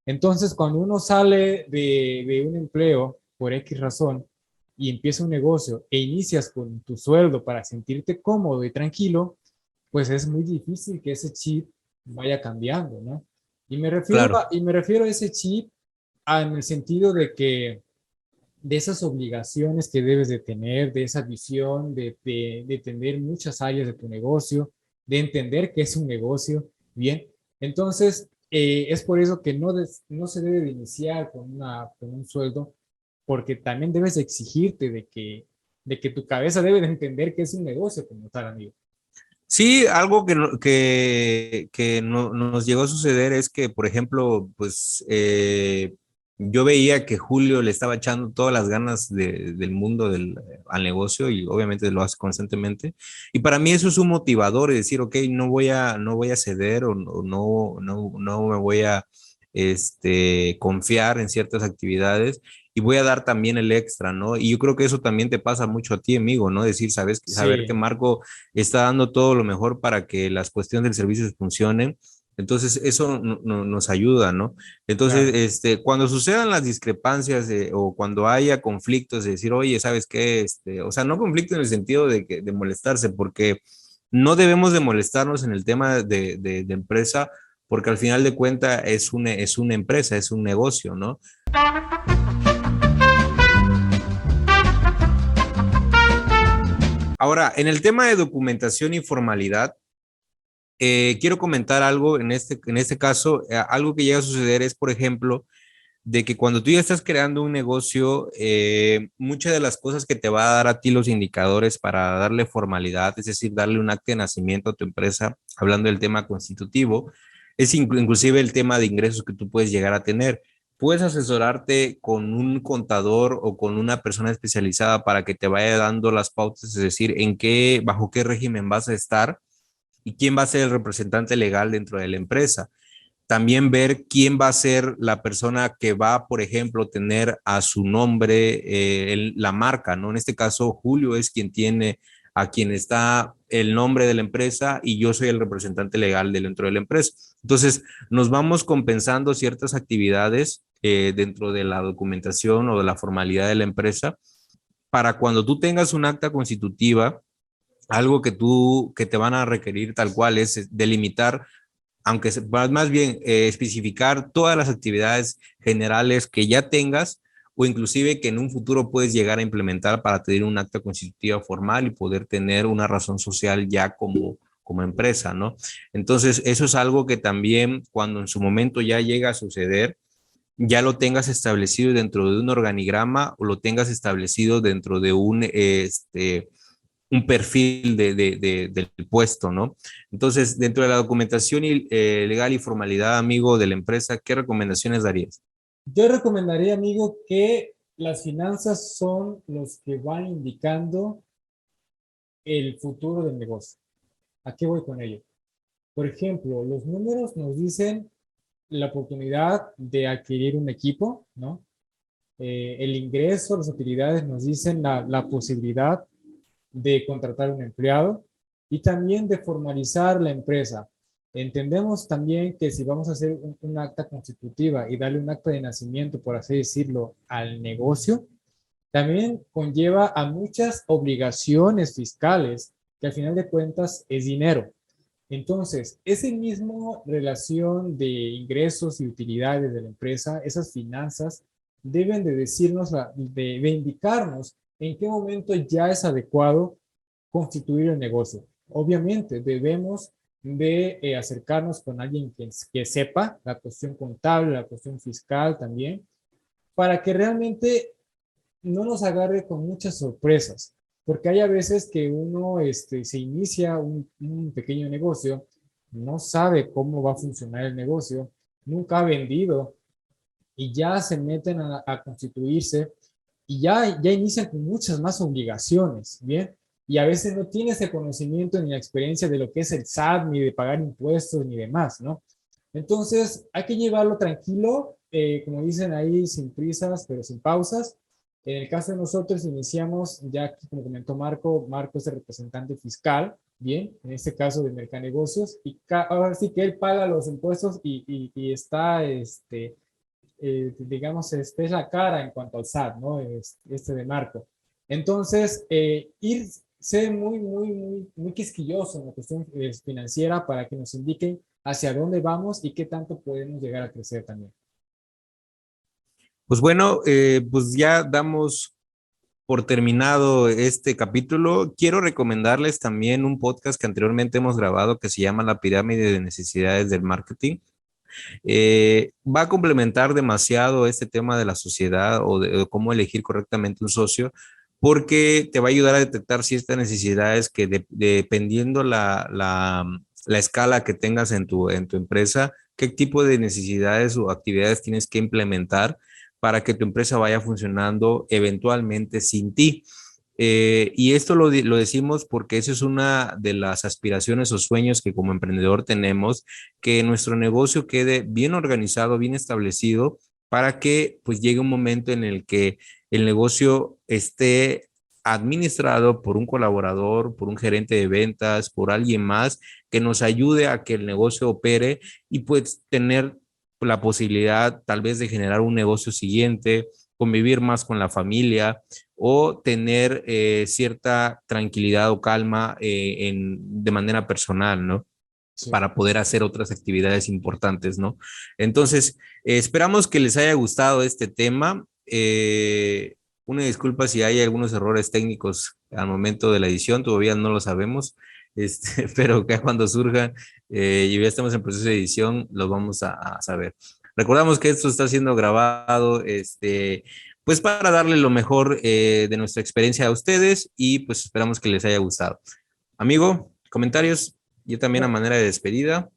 Entonces, cuando uno sale de un empleo por X razón y empieza un negocio e inicias con tu sueldo para sentirte cómodo y tranquilo, pues es muy difícil que ese chip vaya cambiando, ¿no? Claro. Y me refiero a ese chip en el sentido de que de esas obligaciones que debes de tener, de esa visión, de tener muchas áreas de tu negocio, de entender que es un negocio, bien. Entonces, es por eso que no se debe de iniciar con un sueldo, porque también debes de exigirte de que tu cabeza debe de entender que es un negocio como tal, amigo. Sí, algo que nos llegó a suceder es que, por ejemplo, pues yo veía que Julio le estaba echando todas las ganas del mundo al negocio y obviamente lo hace constantemente. Y para mí eso es un motivador, es decir, ok, no voy a ceder no me voy a confiar en ciertas actividades y voy a dar también el extra, ¿no? Y yo creo que eso también te pasa mucho a ti, amigo, ¿no? Decir, saber que Sí, Marco está dando todo lo mejor para que las cuestiones del servicio funcionen. Entonces, eso nos ayuda, ¿no? Entonces, claro. cuando sucedan las discrepancias o cuando haya conflictos, de decir, oye, ¿sabes qué? O sea, no conflicto en el sentido de molestarse, porque no debemos de molestarnos en el tema de empresa, porque al final de cuentas es una empresa, es un negocio, ¿no? Ahora, en el tema de documentación y formalidad, quiero comentar algo en este caso, algo que llega a suceder es, por ejemplo, de que cuando tú ya estás creando un negocio, muchas de las cosas que te va a dar a ti los indicadores para darle formalidad, es decir, darle un acta de nacimiento a tu empresa, hablando del tema constitutivo, es inclusive el tema de ingresos que tú puedes llegar a tener. Puedes asesorarte con un contador o con una persona especializada para que te vaya dando las pautas, es decir, bajo qué régimen vas a estar y quién va a ser el representante legal dentro de la empresa. También ver quién va a ser la persona que va, por ejemplo, tener a su nombre la marca, ¿no? En este caso, Julio es quien tiene a quien está el nombre de la empresa y yo soy el representante legal dentro de la empresa. Entonces, nos vamos compensando ciertas actividades dentro de la documentación o de la formalidad de la empresa para cuando tú tengas un acta constitutiva, algo que te van a requerir tal cual es delimitar, aunque más bien especificar todas las actividades generales que ya tengas o inclusive que en un futuro puedes llegar a implementar para tener un acta constitutiva formal y poder tener una razón social ya como empresa, ¿no? Entonces, eso es algo que también cuando en su momento ya llega a suceder, ya lo tengas establecido dentro de un organigrama o lo tengas establecido dentro de un perfil del puesto, ¿no? Entonces, dentro de la documentación legal y formalidad, amigo, de la empresa, ¿qué recomendaciones darías? Yo recomendaría, amigo, que las finanzas son los que van indicando el futuro del negocio. ¿A qué voy con ello? Por ejemplo, los números nos dicen la oportunidad de adquirir un equipo, ¿no? El ingreso, las utilidades nos dicen la posibilidad de contratar un empleado y también de formalizar la empresa. Entendemos también que si vamos a hacer un acta constitutiva y darle un acta de nacimiento, por así decirlo, al negocio, también conlleva a muchas obligaciones fiscales que al final de cuentas es dinero. Entonces, esa misma relación de ingresos y utilidades de la empresa, esas finanzas, deben de decirnos, de indicarnos en qué momento ya es adecuado constituir el negocio. Obviamente, debemos de acercarnos con alguien que sepa la cuestión contable, la cuestión fiscal también, para que realmente no nos agarre con muchas sorpresas, porque hay a veces que uno se inicia un pequeño negocio, no sabe cómo va a funcionar el negocio, nunca ha vendido y ya se meten a constituirse y ya inician con muchas más obligaciones, ¿bien? Y a veces no tiene ese conocimiento ni la experiencia de lo que es el SAT, ni de pagar impuestos, ni demás, ¿no? Entonces, hay que llevarlo tranquilo, como dicen ahí, sin prisas, pero sin pausas. En el caso de nosotros, iniciamos, ya como comentó Marco, Marco es el representante fiscal, bien, en este caso de Mercanegocios, y ahora sí que él paga los impuestos y está, digamos, es la cara en cuanto al SAT, ¿no? De Marco. Entonces, ser muy quisquilloso en la cuestión financiera para que nos indiquen hacia dónde vamos y qué tanto podemos llegar a crecer también. Pues bueno, pues ya damos por terminado este capítulo. Quiero recomendarles también un podcast que anteriormente hemos grabado que se llama La pirámide de necesidades del marketing. Va a complementar demasiado este tema de la sociedad o cómo elegir correctamente un socio, porque te va a ayudar a detectar ciertas necesidades que dependiendo la escala que tengas en tu empresa, qué tipo de necesidades o actividades tienes que implementar para que tu empresa vaya funcionando eventualmente sin ti. Y esto lo decimos porque esa es una de las aspiraciones o sueños que como emprendedor tenemos, que nuestro negocio quede bien organizado, bien establecido, para que pues llegue un momento en el que el negocio esté administrado por un colaborador, por un gerente de ventas, por alguien más que nos ayude a que el negocio opere y pues tener la posibilidad tal vez de generar un negocio siguiente, convivir más con la familia o tener cierta tranquilidad o calma de manera personal, ¿no? Sí. Para poder hacer otras actividades importantes, ¿no? Entonces, esperamos que les haya gustado este tema. Una disculpa si hay algunos errores técnicos al momento de la edición, todavía no lo sabemos, pero que cuando surjan y ya estamos en proceso de edición, los vamos a saber. Recordamos que esto está siendo grabado, pues para darle lo mejor de nuestra experiencia a ustedes y pues esperamos que les haya gustado. Amigo, comentarios. Yo también a No, manera de despedida.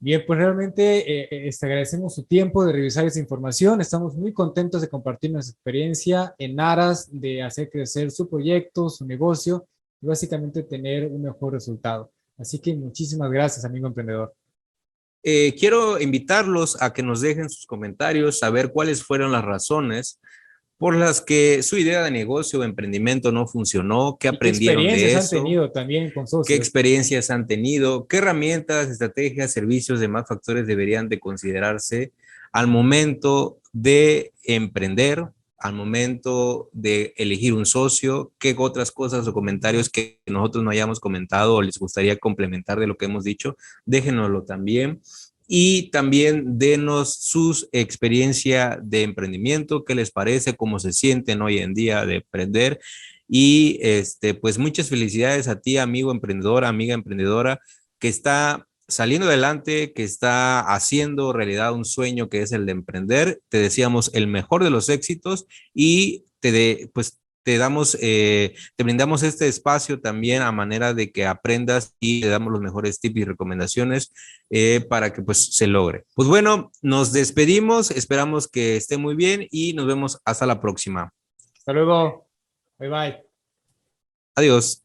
bien, pues realmente agradecemos su tiempo de revisar esa información. Estamos muy contentos de compartir nuestra experiencia en aras de hacer crecer su proyecto, su negocio y básicamente tener un mejor resultado. Así que muchísimas gracias, amigo emprendedor. Quiero invitarlos a que nos dejen sus comentarios, saber cuáles fueron las razones por las que su idea de negocio o emprendimiento no funcionó, qué ¿Y qué aprendieron experiencias de han eso, tenido también con qué socios? experiencias han tenido, qué herramientas, estrategias, servicios, demás factores deberían de considerarse al momento de emprender, al momento de elegir un socio, qué otras cosas o comentarios que nosotros no hayamos comentado o les gustaría complementar de lo que hemos dicho, déjenoslo también. Y también denos su experiencia de emprendimiento, qué les parece, cómo se sienten hoy en día de emprender. Y pues muchas felicidades a ti, amigo emprendedora, amiga emprendedora, que está saliendo adelante, que está haciendo realidad un sueño que es el de emprender. Te deseamos el mejor de los éxitos y pues te damos, te brindamos este espacio también a manera de que aprendas y te damos los mejores tips y recomendaciones para que pues se logre. Pues bueno, nos despedimos, esperamos que esté muy bien y nos vemos hasta la próxima. Hasta luego. Bye bye. Adiós.